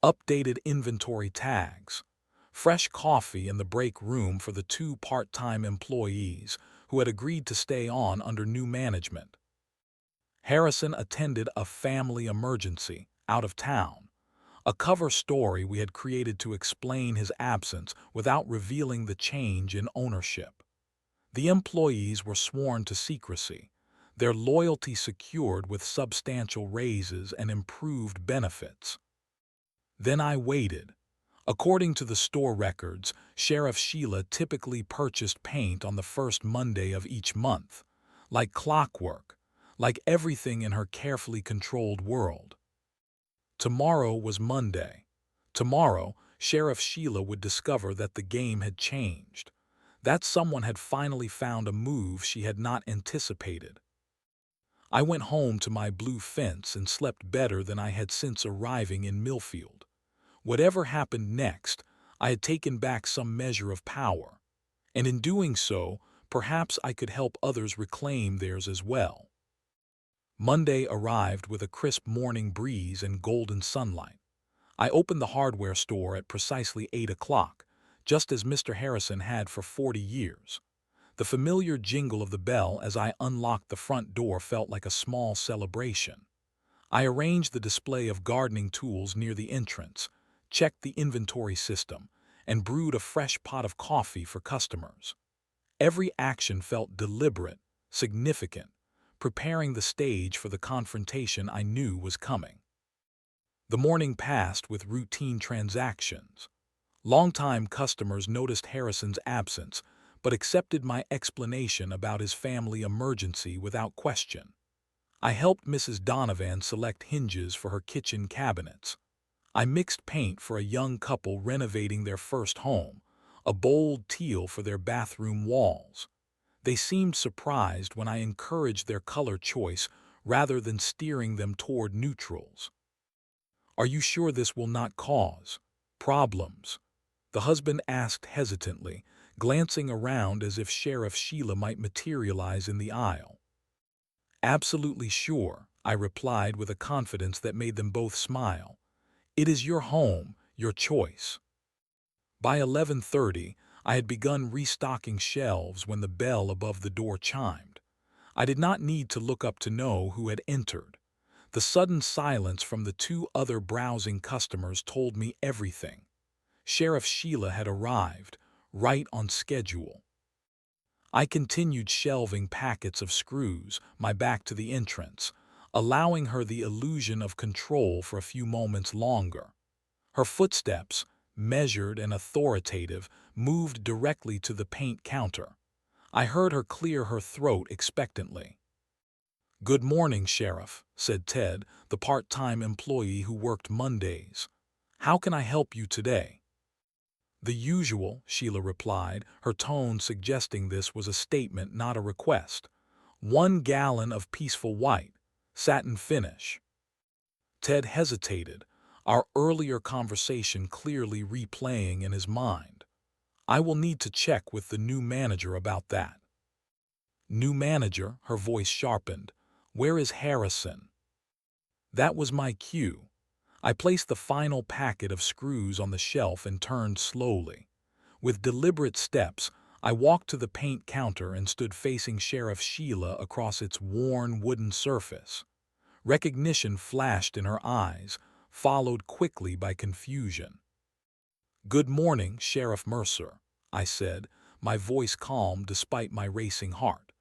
updated inventory tags, fresh coffee in the break room for the 2 part-time employees who had agreed to stay on under new management. Harrison attended a family emergency out of town, a cover story we had created to explain his absence without revealing the change in ownership. The employees were sworn to secrecy, their loyalty secured with substantial raises and improved benefits. Then I waited. According to the store records, Sheriff Sheila typically purchased paint on the first Monday of each month, like clockwork, like everything in her carefully controlled world. Tomorrow was Monday. Tomorrow, Sheriff Sheila would discover that the game had changed, that someone had finally found a move she had not anticipated. I went home to my blue fence and slept better than I had since arriving in Millfield. Whatever happened next, I had taken back some measure of power, and in doing so, perhaps I could help others reclaim theirs as well. Monday arrived with a crisp morning breeze and golden sunlight. I opened the hardware store at precisely 8 o'clock, just as Mr. Harrison had for 40 years. The familiar jingle of the bell as I unlocked the front door felt like a small celebration. I arranged the display of gardening tools near the entrance, checked the inventory system, and brewed a fresh pot of coffee for customers. Every action felt deliberate, significant, preparing the stage for the confrontation I knew was coming. The morning passed with routine transactions. Longtime customers noticed Harrison's absence, but accepted my explanation about his family emergency without question. I helped Mrs. Donovan select hinges for her kitchen cabinets. I mixed paint for a young couple renovating their first home, a bold teal for their bathroom walls. They seemed surprised when I encouraged their color choice rather than steering them toward neutrals. "Are you sure this will not cause problems?" the husband asked hesitantly, glancing around as if Sheriff Sheila might materialize in the aisle. "Absolutely sure," I replied with a confidence that made them both smile. "It is your home, your choice." By 11:30, I had begun restocking shelves when the bell above the door chimed. I did not need to look up to know who had entered. The sudden silence from the two other browsing customers told me everything. Sheriff Sheila had arrived, right on schedule. I continued shelving packets of screws, my back to the entrance, allowing her the illusion of control for a few moments longer. Her footsteps, measured and authoritative, moved directly to the paint counter. I heard her clear her throat expectantly. "Good morning, Sheriff," said Ted, the part-time employee who worked Mondays. "How can I help you today?" "The usual," Sheila replied, her tone suggesting this was a statement, not a request. "1 gallon of peaceful white, satin finish." Ted hesitated, our earlier conversation clearly replaying in his mind. "I will need to check with the new manager about that." "New manager?" Her voice sharpened. "Where is Harrison?" That was my cue. I placed the final packet of screws on the shelf and turned slowly. With deliberate steps, I walked to the paint counter and stood facing Sheriff Sheila across its worn wooden surface. Recognition flashed in her eyes, followed quickly by confusion. "Good morning, Sheriff Mercer," I said, my voice calm despite my racing heart.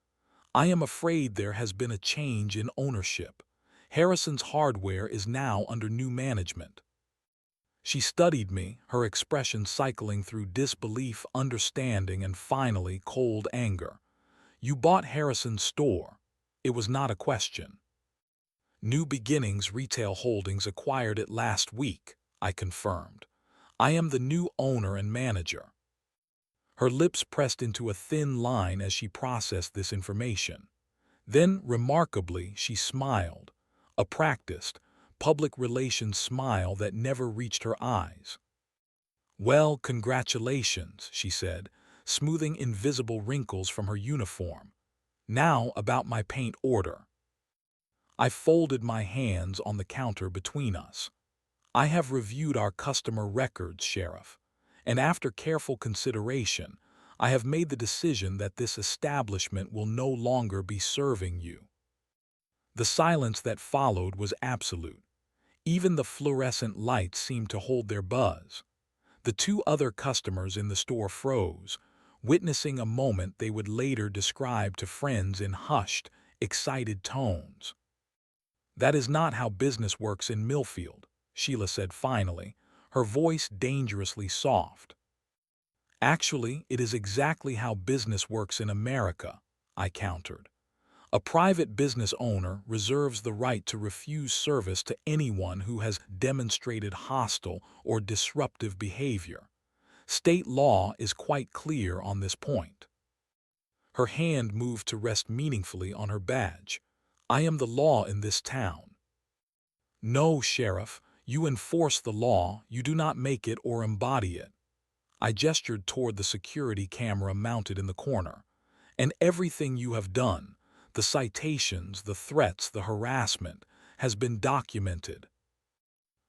"I am afraid there has been a change in ownership. Harrison's Hardware is now under new management." She studied me, her expression cycling through disbelief, understanding, and finally cold anger. "You bought Harrison's store. It was not a question." "New Beginnings Retail Holdings acquired it last week," I confirmed. "I am the new owner and manager." Her lips pressed into a thin line as she processed this information. Then, remarkably, she smiled, a practiced, public relations smile that never reached her eyes. "Well, congratulations," she said, smoothing invisible wrinkles from her uniform. "Now about my paint order." I folded my hands on the counter between us. "I have reviewed our customer records, Sheriff, and after careful consideration, I have made the decision that this establishment will no longer be serving you." The silence that followed was absolute. Even the fluorescent lights seemed to hold their buzz. The two other customers in the store froze, witnessing a moment they would later describe to friends in hushed, excited tones. "That is not how business works in Millfield," Sheila said finally, her voice dangerously soft. "Actually, it is exactly how business works in America," I countered. "A private business owner reserves the right to refuse service to anyone who has demonstrated hostile or disruptive behavior. State law is quite clear on this point." Her hand moved to rest meaningfully on her badge. "I am the law in this town." "No, Sheriff, you enforce the law, you do not make it or embody it." I gestured toward the security camera mounted in the corner. "And everything you have done, the citations, the threats, the harassment, has been documented."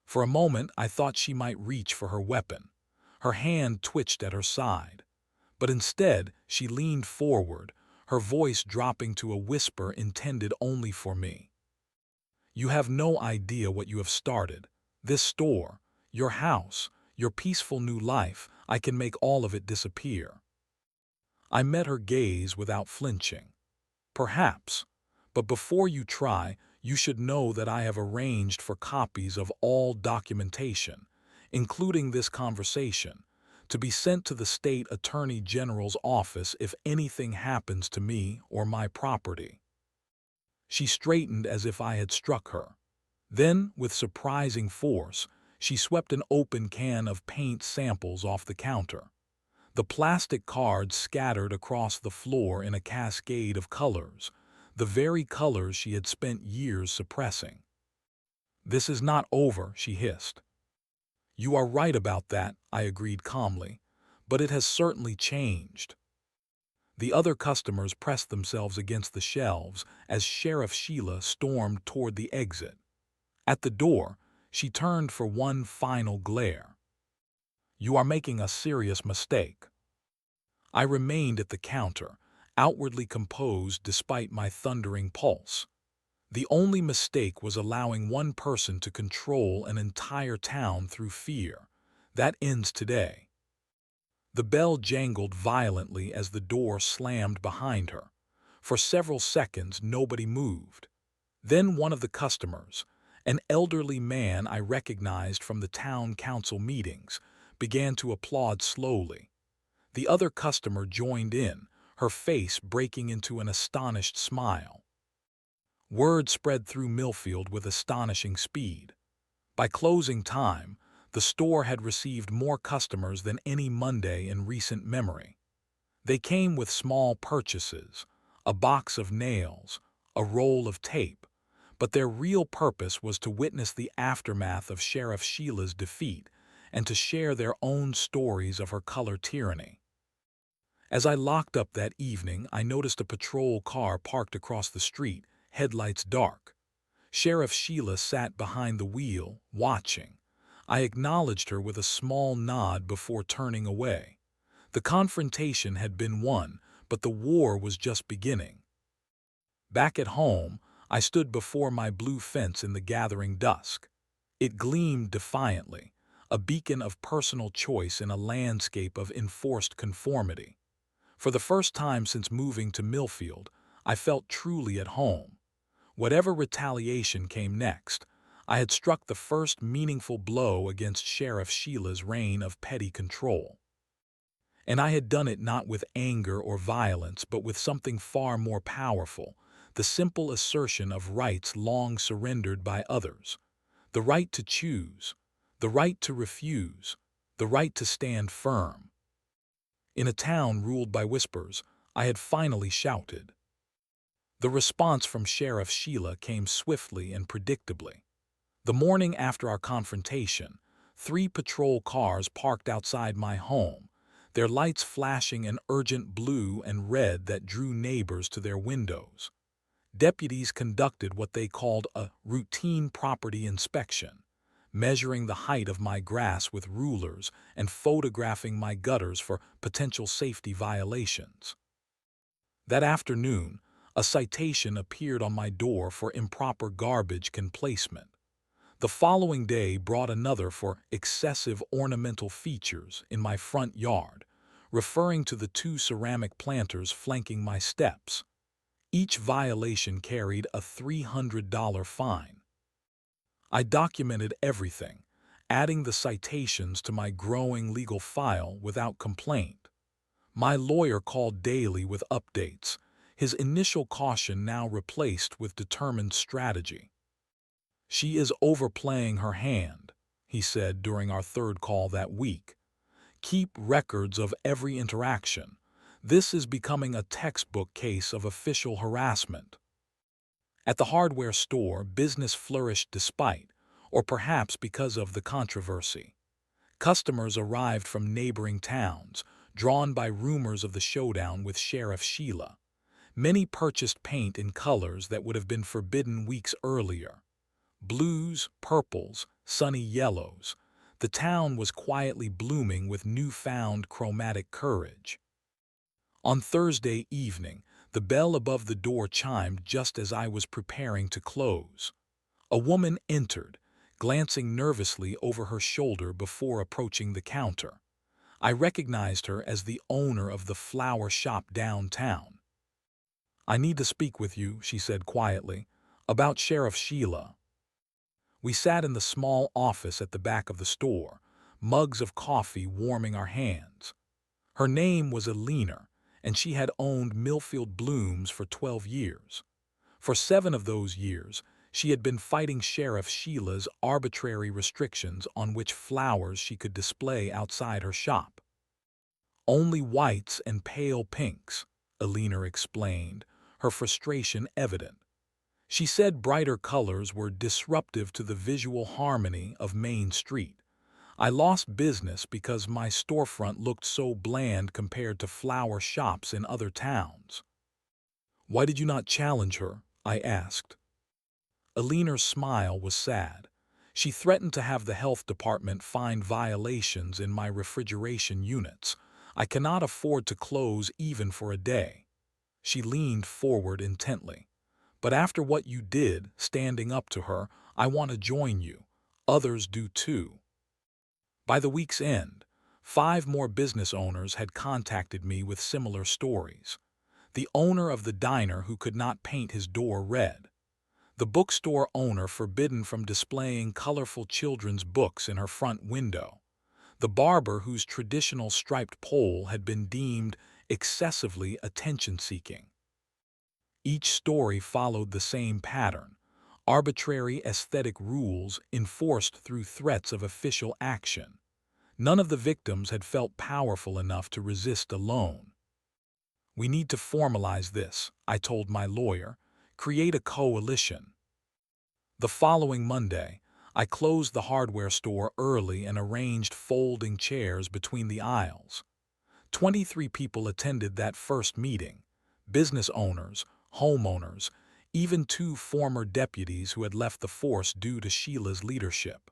For a moment, I thought she might reach for her weapon. Her hand twitched at her side. But instead, she leaned forward, her voice dropping to a whisper intended only for me. "You have no idea what you have started. This store, your house, your peaceful new life, I can make all of it disappear." I met her gaze without flinching. "Perhaps. But before you try, you should know that I have arranged for copies of all documentation, including this conversation, to be sent to the State Attorney General's office if anything happens to me or my property." She straightened as if I had struck her. Then, with surprising force, she swept an open can of paint samples off the counter. The plastic cards scattered across the floor in a cascade of colors, the very colors she had spent years suppressing. "This is not over," she hissed. "You are right about that," I agreed calmly. but it has certainly changed. The other customers pressed themselves against the shelves as Sheriff Sheila stormed toward the exit. At the door, she turned for one final glare. "You are making a serious mistake." I remained at the counter, outwardly composed despite my thundering pulse. The only mistake was allowing one person to control an entire town through fear. That ends today. The bell jangled violently as the door slammed behind her. For several seconds, nobody moved. Then one of the customers, an elderly man I recognized from the town council meetings, began to applaud slowly. The other customer joined in, her face breaking into an astonished smile. Word spread through Millfield with astonishing speed. By closing time, the store had received more customers than any Monday in recent memory. They came with small purchases, a box of nails, a roll of tape, but their real purpose was to witness the aftermath of Sheriff Sheila's defeat and to share their own stories of her color tyranny. As I locked up that evening, I noticed a patrol car parked across the street, headlights dark. Sheriff Sheila sat behind the wheel, watching. I acknowledged her with a small nod before turning away. The confrontation had been won, but the war was just beginning. Back at home, I stood before my blue fence in the gathering dusk. It gleamed defiantly, a beacon of personal choice in a landscape of enforced conformity. For the first time since moving to Millfield, I felt truly at home. Whatever retaliation came next, I had struck the first meaningful blow against Sheriff Sheila's reign of petty control. And I had done it not with anger or violence, but with something far more powerful, the simple assertion of rights long surrendered by others. The right to choose, the right to refuse, the right to stand firm. In a town ruled by whispers, I had finally shouted. The response from Sheriff Sheila came swiftly and predictably. The morning after our confrontation, 3 patrol cars parked outside my home, their lights flashing an urgent blue and red that drew neighbors to their windows. Deputies conducted what they called a routine property inspection, measuring the height of my grass with rulers and photographing my gutters for potential safety violations. That afternoon, a citation appeared on my door for improper garbage can placement. The following day brought another for excessive ornamental features in my front yard, referring to the 2 ceramic planters flanking my steps. Each violation carried a $300 fine. I documented everything, adding the citations to my growing legal file without complaint. My lawyer called daily with updates, his initial caution now replaced with determined strategy. "She is overplaying her hand," he said during our third call that week. "Keep records of every interaction. This is becoming a textbook case of official harassment." At the hardware store, business flourished despite, or perhaps because of the controversy. Customers arrived from neighboring towns, drawn by rumors of the showdown with Sheriff Sheila. Many purchased paint in colors that would have been forbidden weeks earlier. Blues, purples, sunny yellows. The town was quietly blooming with newfound chromatic courage. On Thursday evening, the bell above the door chimed just as I was preparing to close. A woman entered, glancing nervously over her shoulder before approaching the counter. I recognized her as the owner of the flower shop downtown. "I need to speak with you," she said quietly, "about Sheriff Sheila." We sat in the small office at the back of the store, mugs of coffee warming our hands. Her name was Alina, and she had owned Millfield Blooms for 12 years. For 7 of those years, she had been fighting Sheriff Sheila's arbitrary restrictions on which flowers she could display outside her shop. "Only whites and pale pinks," Alina explained, her frustration evident. She said brighter colors were disruptive to the visual harmony of Main Street. I lost business because my storefront looked so bland compared to flower shops in other towns. Why did you not challenge her? I asked. Alina's smile was sad. She threatened to have the health department find violations in my refrigeration units. I cannot afford to close even for a day. She leaned forward intently. But after what you did, standing up to her, I want to join you. Others do too. By the week's end, 5 more business owners had contacted me with similar stories. The owner of the diner who could not paint his door red. The bookstore owner forbidden from displaying colorful children's books in her front window. The barber whose traditional striped pole had been deemed excessively attention-seeking. Each story followed the same pattern: arbitrary aesthetic rules enforced through threats of official action. None of the victims had felt powerful enough to resist alone. We need to formalize this, I told my lawyer. Create a coalition. The following Monday, I closed the hardware store early and arranged folding chairs between the aisles. 23 people attended that first meeting: business owners, homeowners, even 2 former deputies who had left the force due to Sheila's leadership.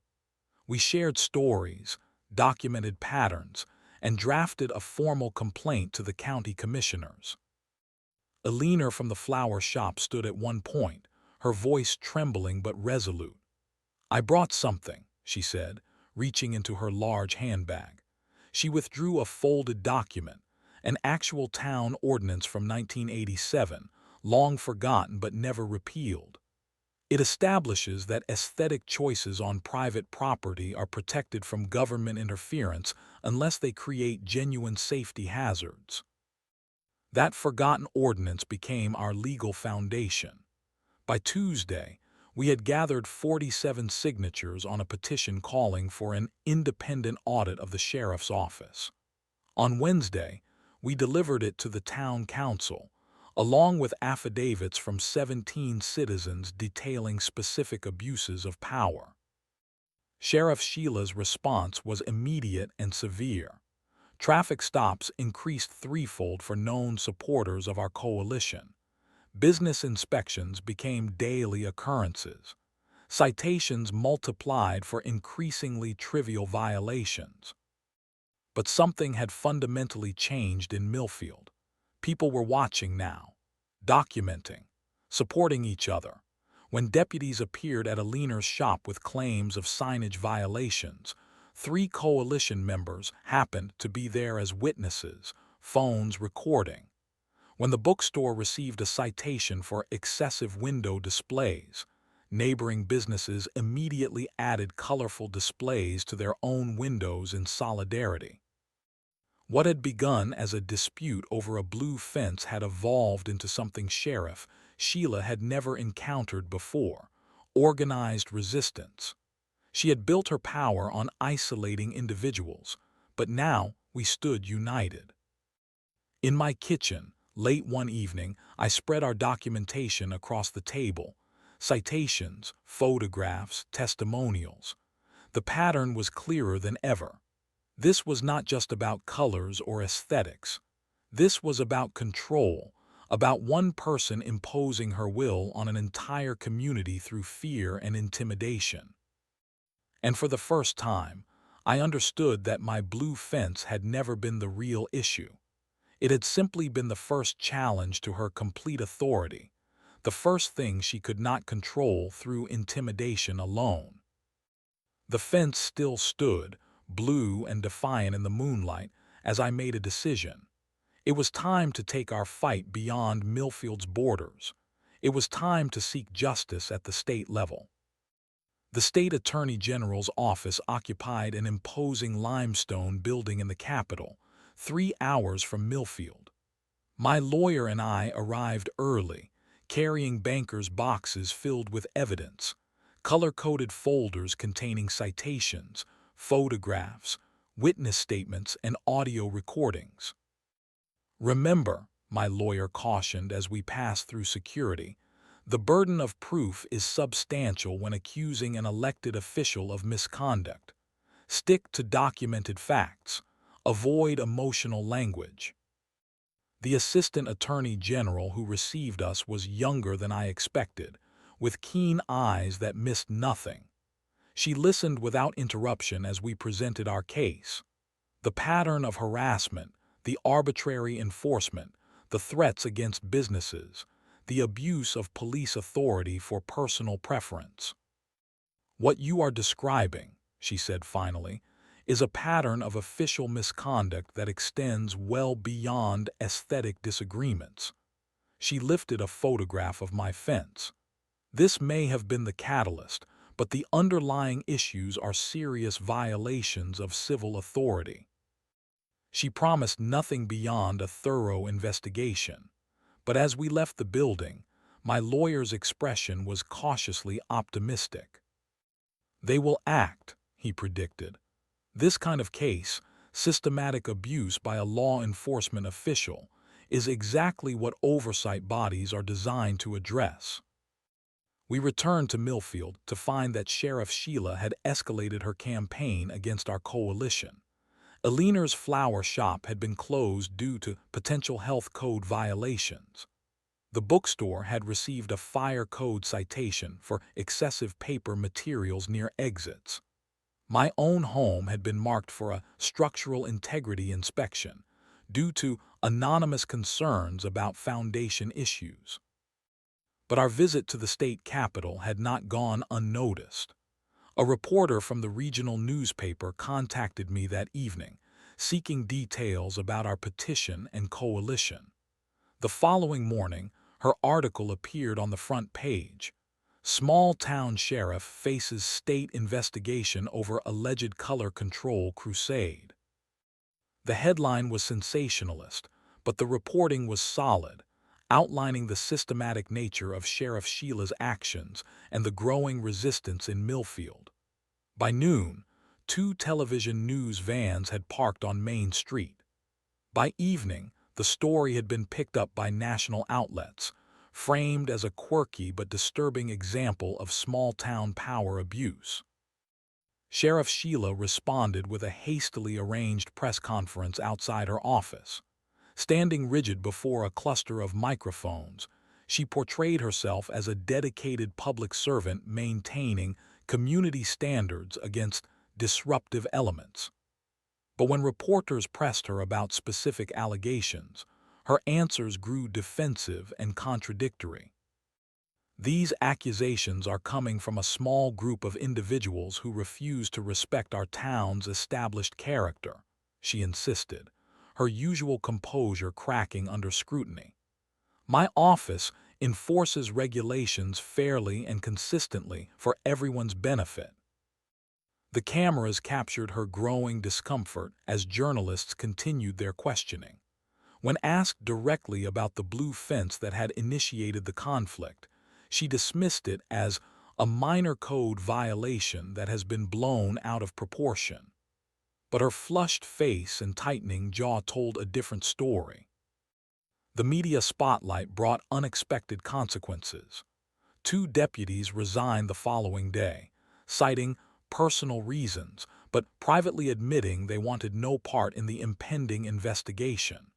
We shared stories, documented patterns, and drafted a formal complaint to the county commissioners. Alina from the flower shop stood at one point, her voice trembling but resolute. I brought something, she said, reaching into her large handbag. She withdrew a folded document, an actual town ordinance from 1987, long forgotten but never repealed. It establishes that aesthetic choices on private property are protected from government interference unless they create genuine safety hazards. That forgotten ordinance became our legal foundation. By Tuesday, we had gathered 47 signatures on a petition calling for an independent audit of the sheriff's office. On Wednesday, we delivered it to the town council, along with affidavits from 17 citizens detailing specific abuses of power. Sheriff Sheila's response was immediate and severe. Traffic stops increased threefold for known supporters of our coalition. Business inspections became daily occurrences. Citations multiplied for increasingly trivial violations. But something had fundamentally changed in Millfield. People were watching now, documenting, supporting each other. When deputies appeared at Alina's shop with claims of signage violations, 3 coalition members happened to be there as witnesses, phones recording. When the bookstore received a citation for excessive window displays, neighboring businesses immediately added colorful displays to their own windows in solidarity. What had begun as a dispute over a blue fence had evolved into something Sheriff Sheila had never encountered before: organized resistance. She had built her power on isolating individuals, but now we stood united. In my kitchen, late one evening, I spread our documentation across the table: citations, photographs, testimonials. The pattern was clearer than ever. This was not just about colors or aesthetics. This was about control, about one person imposing her will on an entire community through fear and intimidation. And for the first time, I understood that my blue fence had never been the real issue. It had simply been the first challenge to her complete authority, the first thing she could not control through intimidation alone. The fence still stood, blue and defiant in the moonlight, as I made a decision. It was time to take our fight beyond Millfield's borders. It was time to seek justice at the state level. The state attorney general's office occupied an imposing limestone building in the capital, 3 hours from Millfield. My lawyer and I arrived early, carrying bankers' boxes filled with evidence, color-coded folders containing citations, photographs, witness statements, and audio recordings. Remember, my lawyer cautioned as we passed through security, the burden of proof is substantial when accusing an elected official of misconduct. Stick to documented facts. Avoid emotional language. The assistant attorney general who received us was younger than I expected, with keen eyes that missed nothing. She listened without interruption as we presented our case. The pattern of harassment, the arbitrary enforcement, the threats against businesses, the abuse of police authority for personal preference. What you are describing, she said finally, is a pattern of official misconduct that extends well beyond aesthetic disagreements. She lifted a photograph of my fence. This may have been the catalyst, but the underlying issues are serious violations of civil authority. She promised nothing beyond a thorough investigation. But as we left the building, my lawyer's expression was cautiously optimistic. They will act, he predicted. This kind of case, systematic abuse by a law enforcement official, is exactly what oversight bodies are designed to address. We returned to Millfield to find that Sheriff Sheila had escalated her campaign against our coalition. Eliner's flower shop had been closed due to potential health code violations. The bookstore had received a fire code citation for excessive paper materials near exits. My own home had been marked for a structural integrity inspection due to anonymous concerns about foundation issues. But our visit to the state capitol had not gone unnoticed. A reporter from the regional newspaper contacted me that evening, seeking details about our petition and coalition. The following morning, her article appeared on the front page. Small-town sheriff faces state investigation over alleged color control crusade. The headline was sensationalist, but the reporting was solid, outlining the systematic nature of Sheriff Sheila's actions and the growing resistance in Millfield. By noon, 2 television news vans had parked on Main Street. By evening, the story had been picked up by national outlets, framed as a quirky but disturbing example of small-town power abuse. Sheriff Sheila responded with a hastily arranged press conference outside her office. Standing rigid before a cluster of microphones, she portrayed herself as a dedicated public servant maintaining community standards against disruptive elements. But when reporters pressed her about specific allegations, her answers grew defensive and contradictory. These accusations are coming from a small group of individuals who refuse to respect our town's established character, she insisted, her usual composure cracking under scrutiny. My office enforces regulations fairly and consistently for everyone's benefit. The cameras captured her growing discomfort as journalists continued their questioning. When asked directly about the blue fence that had initiated the conflict, she dismissed it as a minor code violation that has been blown out of proportion. But her flushed face and tightening jaw told a different story. The media spotlight brought unexpected consequences. 2 deputies resigned the following day, citing personal reasons, but privately admitting they wanted no part in the impending investigation.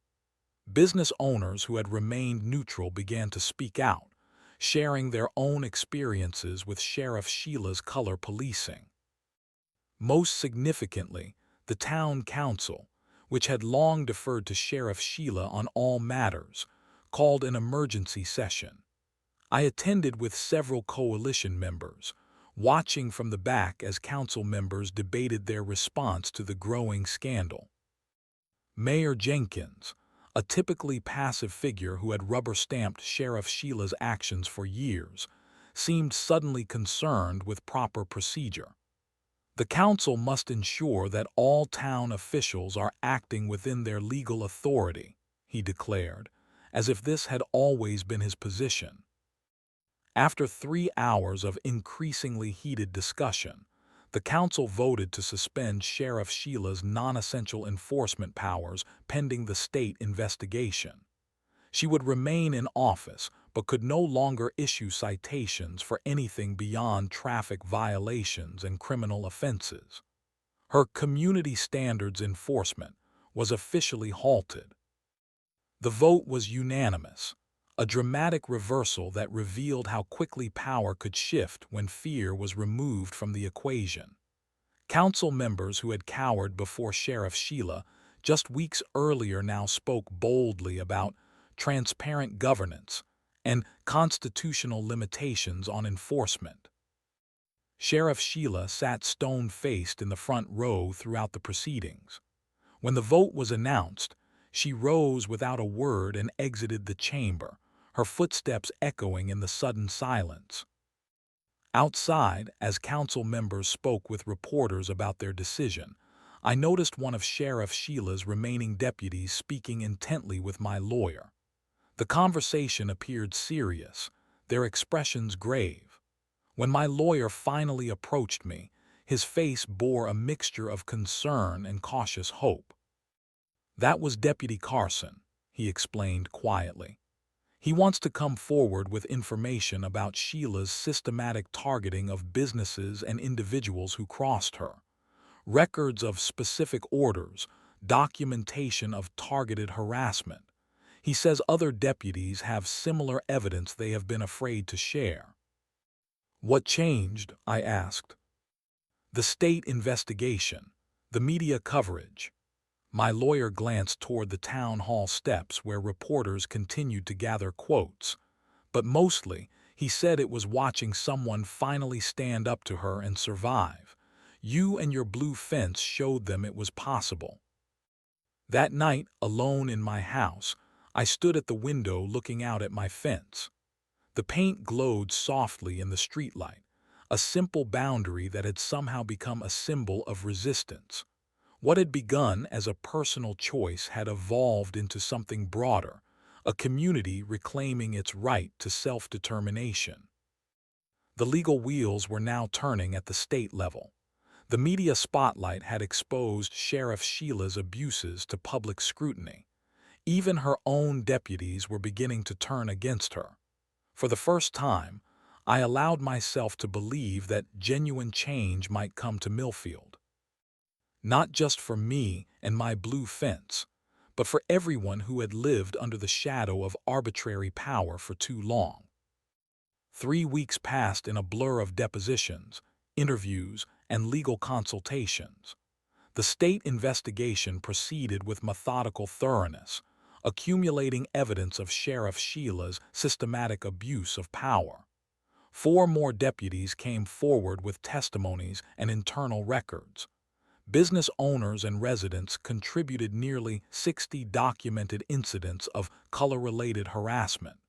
Business owners who had remained neutral began to speak out, sharing their own experiences with Sheriff Sheila's color policing. Most significantly, the town council, which had long deferred to Sheriff Sheila on all matters, called an emergency session. I attended with several coalition members, watching from the back as council members debated their response to the growing scandal. Mayor Jenkins, a typically passive figure who had rubber-stamped Sheriff Sheila's actions for years, seemed suddenly concerned with proper procedure. The council must ensure that all town officials are acting within their legal authority, he declared, as if this had always been his position. After 3 hours of increasingly heated discussion, the council voted to suspend Sheriff Sheila's non-essential enforcement powers pending the state investigation. She would remain in office but could no longer issue citations for anything beyond traffic violations and criminal offenses. Her community standards enforcement was officially halted. The vote was unanimous, a dramatic reversal that revealed how quickly power could shift when fear was removed from the equation. Council members who had cowered before Sheriff Sheila just weeks earlier now spoke boldly about transparent governance and constitutional limitations on enforcement. Sheriff Sheila sat stone-faced in the front row throughout the proceedings. When the vote was announced, she rose without a word and exited the chamber, her footsteps echoing in the sudden silence. Outside, as council members spoke with reporters about their decision, I noticed one of Sheriff Sheila's remaining deputies speaking intently with my lawyer. The conversation appeared serious, their expressions grave. When my lawyer finally approached me, his face bore a mixture of concern and cautious hope. "That was Deputy Carson," he explained quietly. "He wants to come forward with information about Sheila's systematic targeting of businesses and individuals who crossed her. Records of specific orders, documentation of targeted harassment. He says other deputies have similar evidence they have been afraid to share." "What changed?" I asked. "The state investigation, the media coverage." My lawyer glanced toward the town hall steps where reporters continued to gather quotes. But mostly, he said it was watching someone finally stand up to her and survive. "You and your blue fence showed them it was possible." That night, alone in my house, I stood at the window looking out at my fence. The paint glowed softly in the streetlight, a simple boundary that had somehow become a symbol of resistance. What had begun as a personal choice had evolved into something broader, a community reclaiming its right to self-determination. The legal wheels were now turning at the state level. The media spotlight had exposed Sheriff Sheila's abuses to public scrutiny. Even her own deputies were beginning to turn against her. For the first time, I allowed myself to believe that genuine change might come to Millfield. Not just for me and my blue fence, but for everyone who had lived under the shadow of arbitrary power for too long. 3 weeks passed in a blur of depositions, interviews, and legal consultations. The state investigation proceeded with methodical thoroughness, accumulating evidence of Sheriff Sheila's systematic abuse of power. 4 more deputies came forward with testimonies and internal records. Business owners and residents contributed nearly 60 documented incidents of color-related harassment.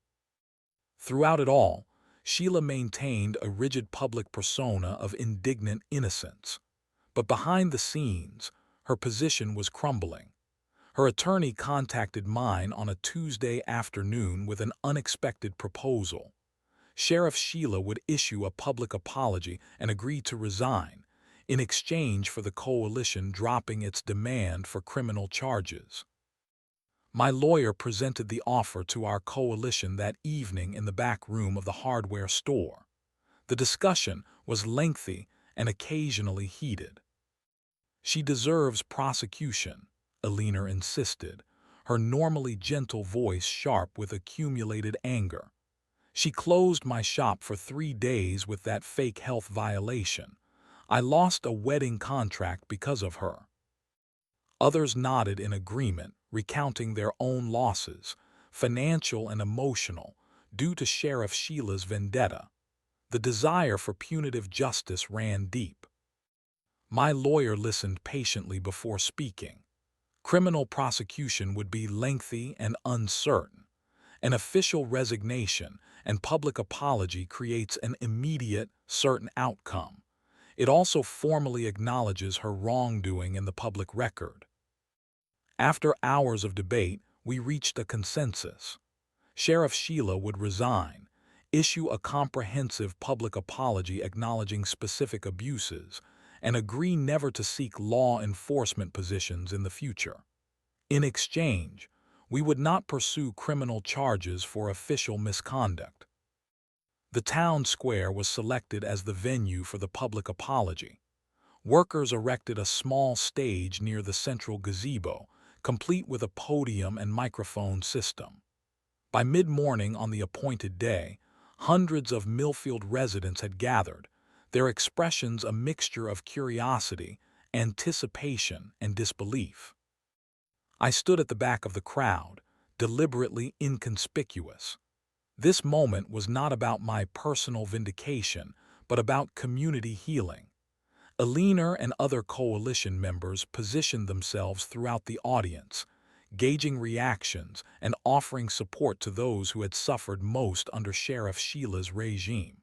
Throughout it all, Sheila maintained a rigid public persona of indignant innocence. But behind the scenes, her position was crumbling. Her attorney contacted mine on a Tuesday afternoon with an unexpected proposal. Sheriff Sheila would issue a public apology and agree to resign, in exchange for the coalition dropping its demand for criminal charges. My lawyer presented the offer to our coalition that evening in the back room of the hardware store. The discussion was lengthy and occasionally heated. "She deserves prosecution," Alina insisted, her normally gentle voice sharp with accumulated anger. "She closed my shop for 3 days with that fake health violation. I lost a wedding contract because of her." Others nodded in agreement, recounting their own losses, financial and emotional, due to Sheriff Sheila's vendetta. The desire for punitive justice ran deep. My lawyer listened patiently before speaking. Criminal prosecution would be lengthy and uncertain. An official resignation and public apology creates an immediate, certain outcome. It also formally acknowledges her wrongdoing in the public record. After hours of debate, we reached a consensus. Sheriff Sheila would resign, issue a comprehensive public apology acknowledging specific abuses, and agree never to seek law enforcement positions in the future. In exchange, we would not pursue criminal charges for official misconduct. The town square was selected as the venue for the public apology. Workers erected a small stage near the central gazebo, complete with a podium and microphone system. By mid-morning on the appointed day, hundreds of Millfield residents had gathered, their expressions a mixture of curiosity, anticipation, and disbelief. I stood at the back of the crowd, deliberately inconspicuous. This moment was not about my personal vindication, but about community healing. Aliner and other coalition members positioned themselves throughout the audience, gauging reactions and offering support to those who had suffered most under Sheriff Sheila's regime.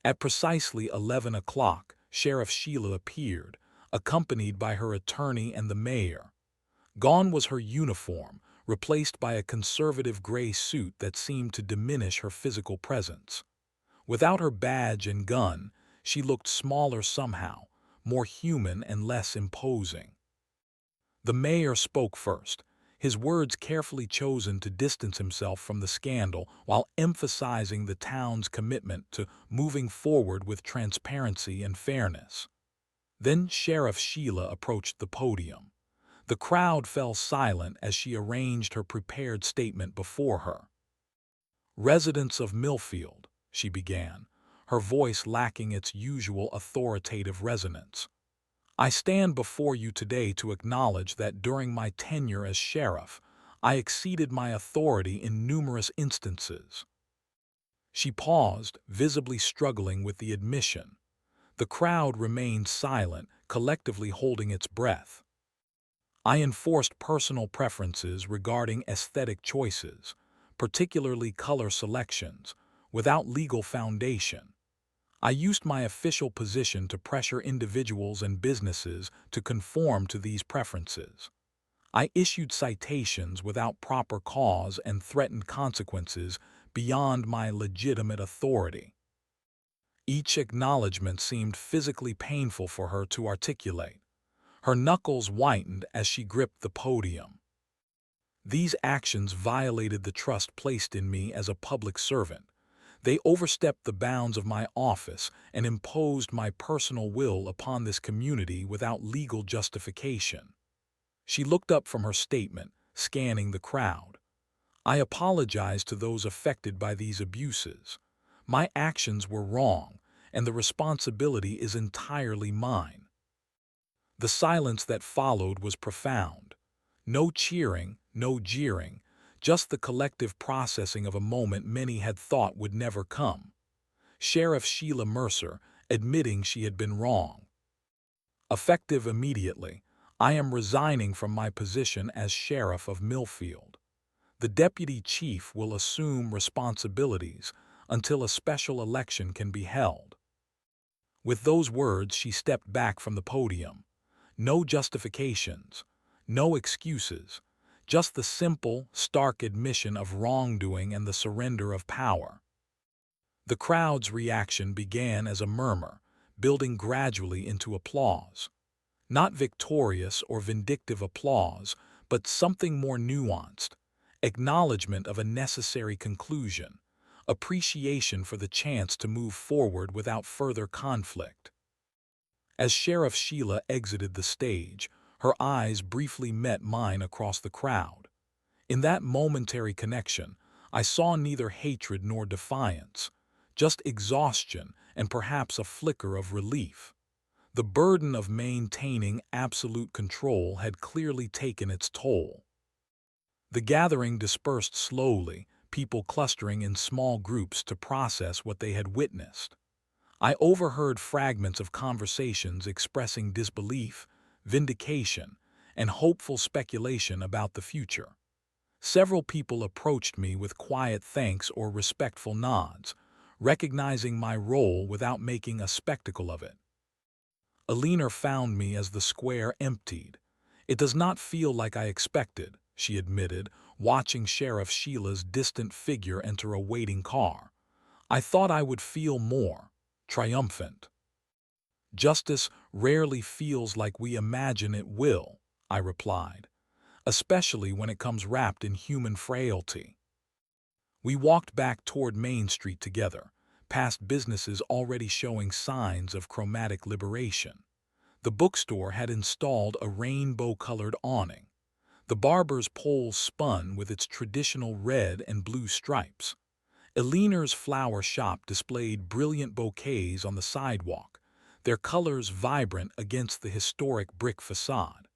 At precisely 11 o'clock, Sheriff Sheila appeared, accompanied by her attorney and the mayor. Gone was her uniform, replaced by a conservative gray suit that seemed to diminish her physical presence. Without her badge and gun, she looked smaller somehow, more human and less imposing. The mayor spoke first, his words carefully chosen to distance himself from the scandal while emphasizing the town's commitment to moving forward with transparency and fairness. Then Sheriff Sheila approached the podium. The crowd fell silent as she arranged her prepared statement before her. "Residents of Millfield," she began, her voice lacking its usual authoritative resonance. "I stand before you today to acknowledge that during my tenure as sheriff, I exceeded my authority in numerous instances." She paused, visibly struggling with the admission. The crowd remained silent, collectively holding its breath. "I enforced personal preferences regarding aesthetic choices, particularly color selections, without legal foundation. I used my official position to pressure individuals and businesses to conform to these preferences. I issued citations without proper cause and threatened consequences beyond my legitimate authority." Each acknowledgement seemed physically painful for her to articulate. Her knuckles whitened as she gripped the podium. "These actions violated the trust placed in me as a public servant. They overstepped the bounds of my office and imposed my personal will upon this community without legal justification." She looked up from her statement, scanning the crowd. "I apologize to those affected by these abuses. My actions were wrong, and the responsibility is entirely mine." The silence that followed was profound. No cheering, no jeering, just the collective processing of a moment many had thought would never come. Sheriff Sheila Mercer admitting she had been wrong. "Effective immediately, I am resigning from my position as Sheriff of Millfield. The Deputy Chief will assume responsibilities until a special election can be held." With those words, she stepped back from the podium. No justifications, no excuses, just the simple, stark admission of wrongdoing and the surrender of power. The crowd's reaction began as a murmur, building gradually into applause. Not victorious or vindictive applause, but something more nuanced, acknowledgement of a necessary conclusion, appreciation for the chance to move forward without further conflict. As Sheriff Sheila exited the stage, her eyes briefly met mine across the crowd. In that momentary connection, I saw neither hatred nor defiance, just exhaustion and perhaps a flicker of relief. The burden of maintaining absolute control had clearly taken its toll. The gathering dispersed slowly, people clustering in small groups to process what they had witnessed. I overheard fragments of conversations expressing disbelief, vindication, and hopeful speculation about the future. Several people approached me with quiet thanks or respectful nods, recognizing my role without making a spectacle of it. Aliner found me as the square emptied. "It does not feel like I expected," she admitted, watching Sheriff Sheila's distant figure enter a waiting car. "I thought I would feel more triumphant." "Justice rarely feels like we imagine it will," I replied, "especially when it comes wrapped in human frailty." We walked back toward Main Street together, past businesses already showing signs of chromatic liberation. The bookstore had installed a rainbow-colored awning. The barber's pole spun with its traditional red and blue stripes. Eliner's flower shop displayed brilliant bouquets on the sidewalk, their colors vibrant against the historic brick facade.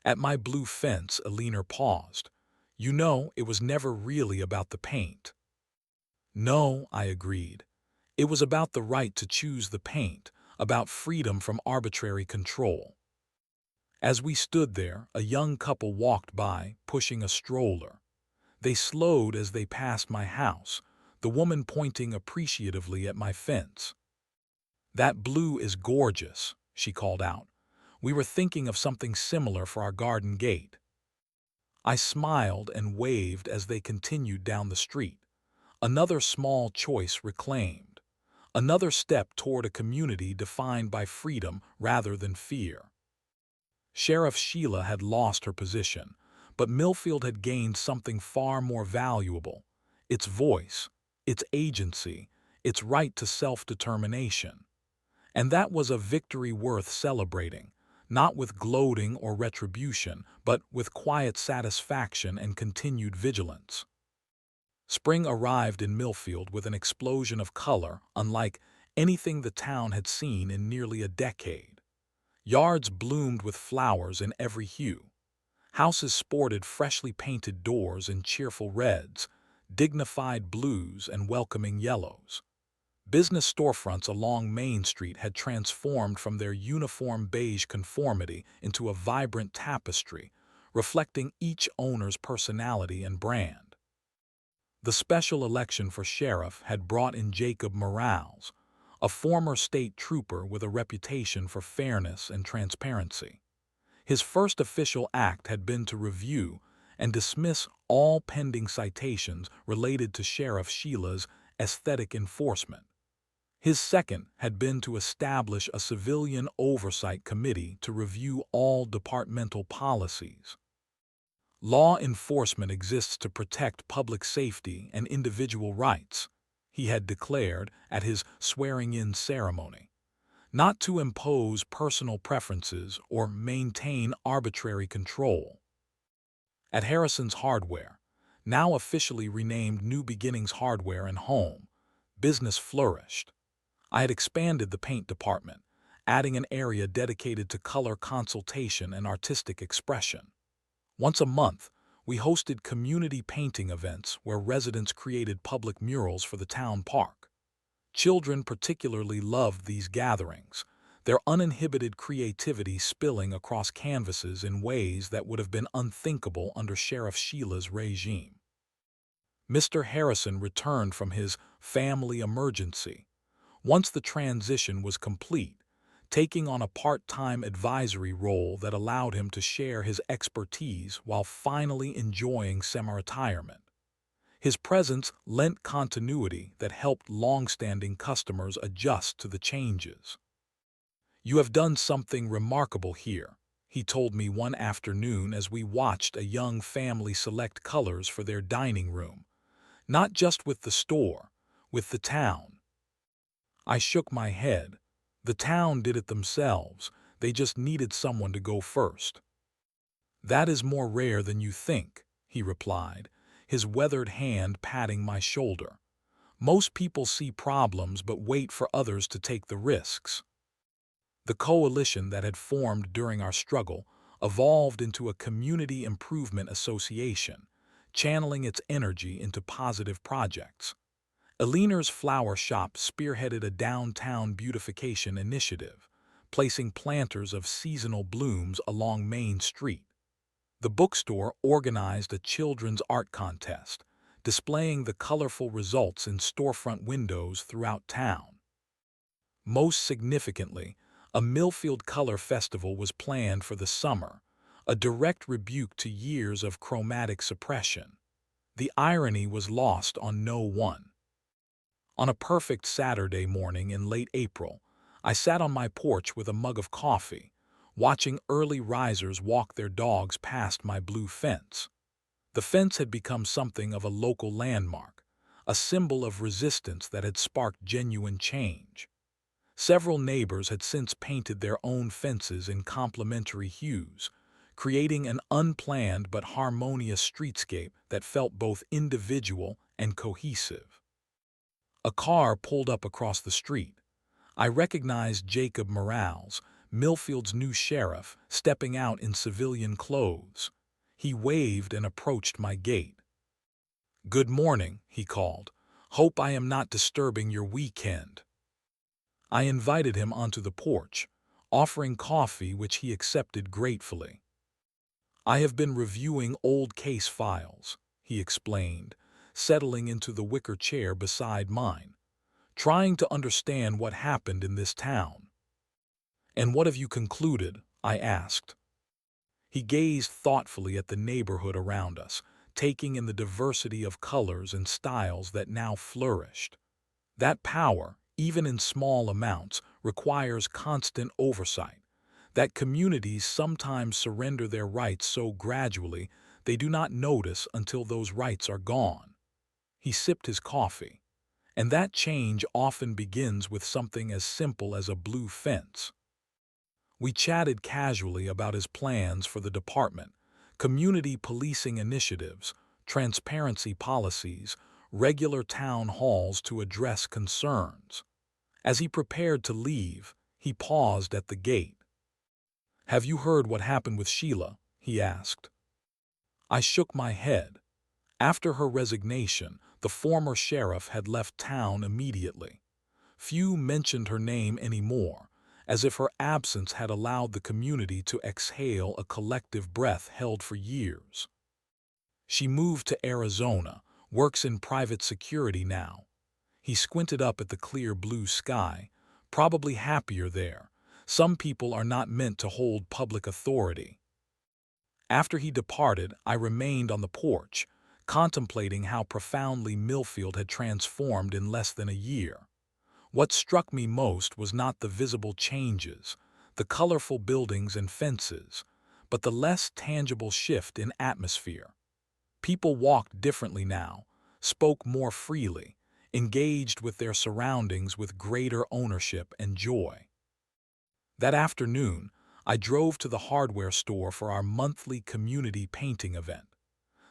At my blue fence, Eliner paused. You know, it was never really about the paint. No, I agreed. It was about the right to choose the paint, about freedom from arbitrary control. As we stood there, a young couple walked by, pushing a stroller. They slowed as they passed my house, the woman pointing appreciatively at my fence. That blue is gorgeous, she called out. We were thinking of something similar for our garden gate. I smiled and waved as they continued down the street. Another small choice reclaimed. Another step toward a community defined by freedom rather than fear. Sheriff Sheila had lost her position, but Millfield had gained something far more valuable: its voice, its agency, its right to self-determination. And that was a victory worth celebrating, not with gloating or retribution, but with quiet satisfaction and continued vigilance. Spring arrived in Millfield with an explosion of color unlike anything the town had seen in nearly a decade. Yards bloomed with flowers in every hue. Houses sported freshly painted doors in cheerful reds, dignified blues, and welcoming yellows. Business storefronts along Main Street had transformed from their uniform beige conformity into a vibrant tapestry, reflecting each owner's personality and brand. The special election for sheriff had brought in Jacob Morales, a former state trooper with a reputation for fairness and transparency. His first official act had been to review and dismiss all pending citations related to Sheriff Sheila's aesthetic enforcement. His second had been to establish a civilian oversight committee to review all departmental policies. Law enforcement exists to protect public safety and individual rights, he had declared at his swearing-in ceremony, not to impose personal preferences or maintain arbitrary control. At Harrison's Hardware, now officially renamed New Beginnings Hardware and Home, business flourished. I had expanded the paint department, adding an area dedicated to color consultation and artistic expression. Once a month, we hosted community painting events where residents created public murals for the town park. Children particularly loved these gatherings, their uninhibited creativity spilling across canvases in ways that would have been unthinkable under Sheriff Sheila's regime. Mr. Harrison returned from his family emergency. Once the transition was complete, taking on a part-time advisory role that allowed him to share his expertise while finally enjoying semi-retirement. His presence lent continuity that helped long-standing customers adjust to the changes. You have done something remarkable here, he told me one afternoon as we watched a young family select colors for their dining room. Not just with the store, with the town. I shook my head. The town did it themselves, they just needed someone to go first. That is more rare than you think, he replied, his weathered hand patting my shoulder. Most people see problems but wait for others to take the risks. The coalition that had formed during our struggle evolved into a community improvement association, channeling its energy into positive projects. Eliner's flower shop spearheaded a downtown beautification initiative, placing planters of seasonal blooms along Main Street. The bookstore organized a children's art contest, displaying the colorful results in storefront windows throughout town. Most significantly, a Millfield Color Festival was planned for the summer, a direct rebuke to years of chromatic suppression. The irony was lost on no one. On a perfect Saturday morning in late April, I sat on my porch with a mug of coffee, watching early risers walk their dogs past my blue fence. The fence had become something of a local landmark, a symbol of resistance that had sparked genuine change. Several neighbors had since painted their own fences in complementary hues, creating an unplanned but harmonious streetscape that felt both individual and cohesive. A car pulled up across the street. I recognized Jacob Morales, Millfield's new sheriff, stepping out in civilian clothes. He waved and approached my gate. "Good morning," he called. "Hope I am not disturbing your weekend." I invited him onto the porch, offering coffee which he accepted gratefully. "I have been reviewing old case files," he explained, settling into the wicker chair beside mine, "trying to understand what happened in this town." "And what have you concluded?" I asked. He gazed thoughtfully at the neighborhood around us, taking in the diversity of colors and styles that now flourished. That power, even in small amounts, requires constant oversight. That communities sometimes surrender their rights so gradually they do not notice until those rights are gone. He sipped his coffee. And that change often begins with something as simple as a blue fence. We chatted casually about his plans for the department, community policing initiatives, transparency policies, regular town halls to address concerns. As he prepared to leave, he paused at the gate. "Have you heard what happened with Sheila?" he asked. I shook my head. After her resignation, the former sheriff had left town immediately. Few mentioned her name anymore, as if her absence had allowed the community to exhale a collective breath held for years. "She moved to Arizona, works in private security now." He squinted up at the clear blue sky, "Probably happier there. Some people are not meant to hold public authority." After he departed, I remained on the porch, contemplating how profoundly Millfield had transformed in less than a year. What struck me most was not the visible changes, the colorful buildings and fences, but the less tangible shift in atmosphere. People walked differently now, spoke more freely, engaged with their surroundings with greater ownership and joy. That afternoon, I drove to the hardware store for our monthly community painting event.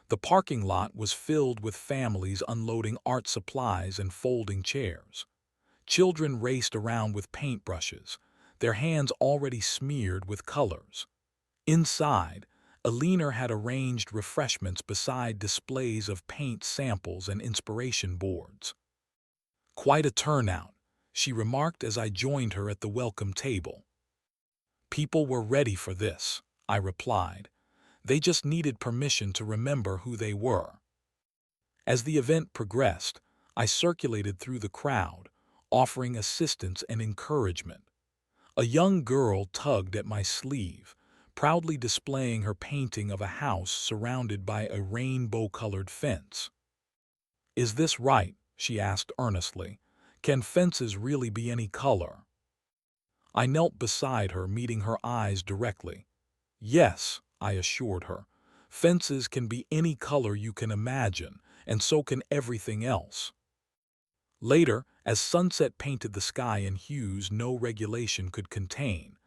The parking lot was filled with families unloading art supplies and folding chairs. Children raced around with paintbrushes, their hands already smeared with colors. Inside, Alina had arranged refreshments beside displays of paint samples and inspiration boards. "Quite a turnout," she remarked as I joined her at the welcome table. "People were ready for this," I replied. "They just needed permission to remember who they were." As the event progressed, I circulated through the crowd, offering assistance and encouragement. A young girl tugged at my sleeve, proudly displaying her painting of a house surrounded by a rainbow-colored fence. "Is this right?" she asked earnestly. "Can fences really be any color?" I knelt beside her, meeting her eyes directly. "Yes," I assured her. "Fences can be any color you can imagine, and so can everything else." Later, as sunset painted the sky in hues no regulation could contain,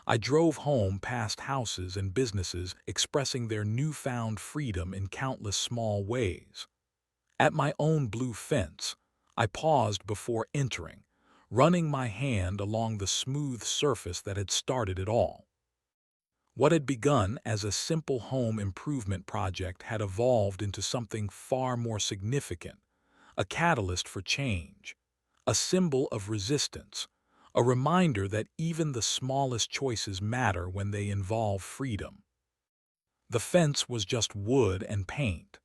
I drove home past houses and businesses expressing their newfound freedom in countless small ways. At my own blue fence, I paused before entering, running my hand along the smooth surface that had started it all. What had begun as a simple home improvement project had evolved into something far more significant, a catalyst for change, a symbol of resistance, a reminder that even the smallest choices matter when they involve freedom. The fence was just wood and paint,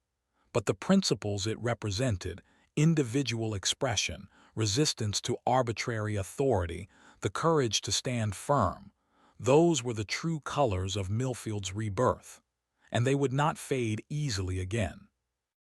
but the principles it represented, individual expression, resistance to arbitrary authority, the courage to stand firm, those were the true colors of Millfield's rebirth, and they would not fade easily again.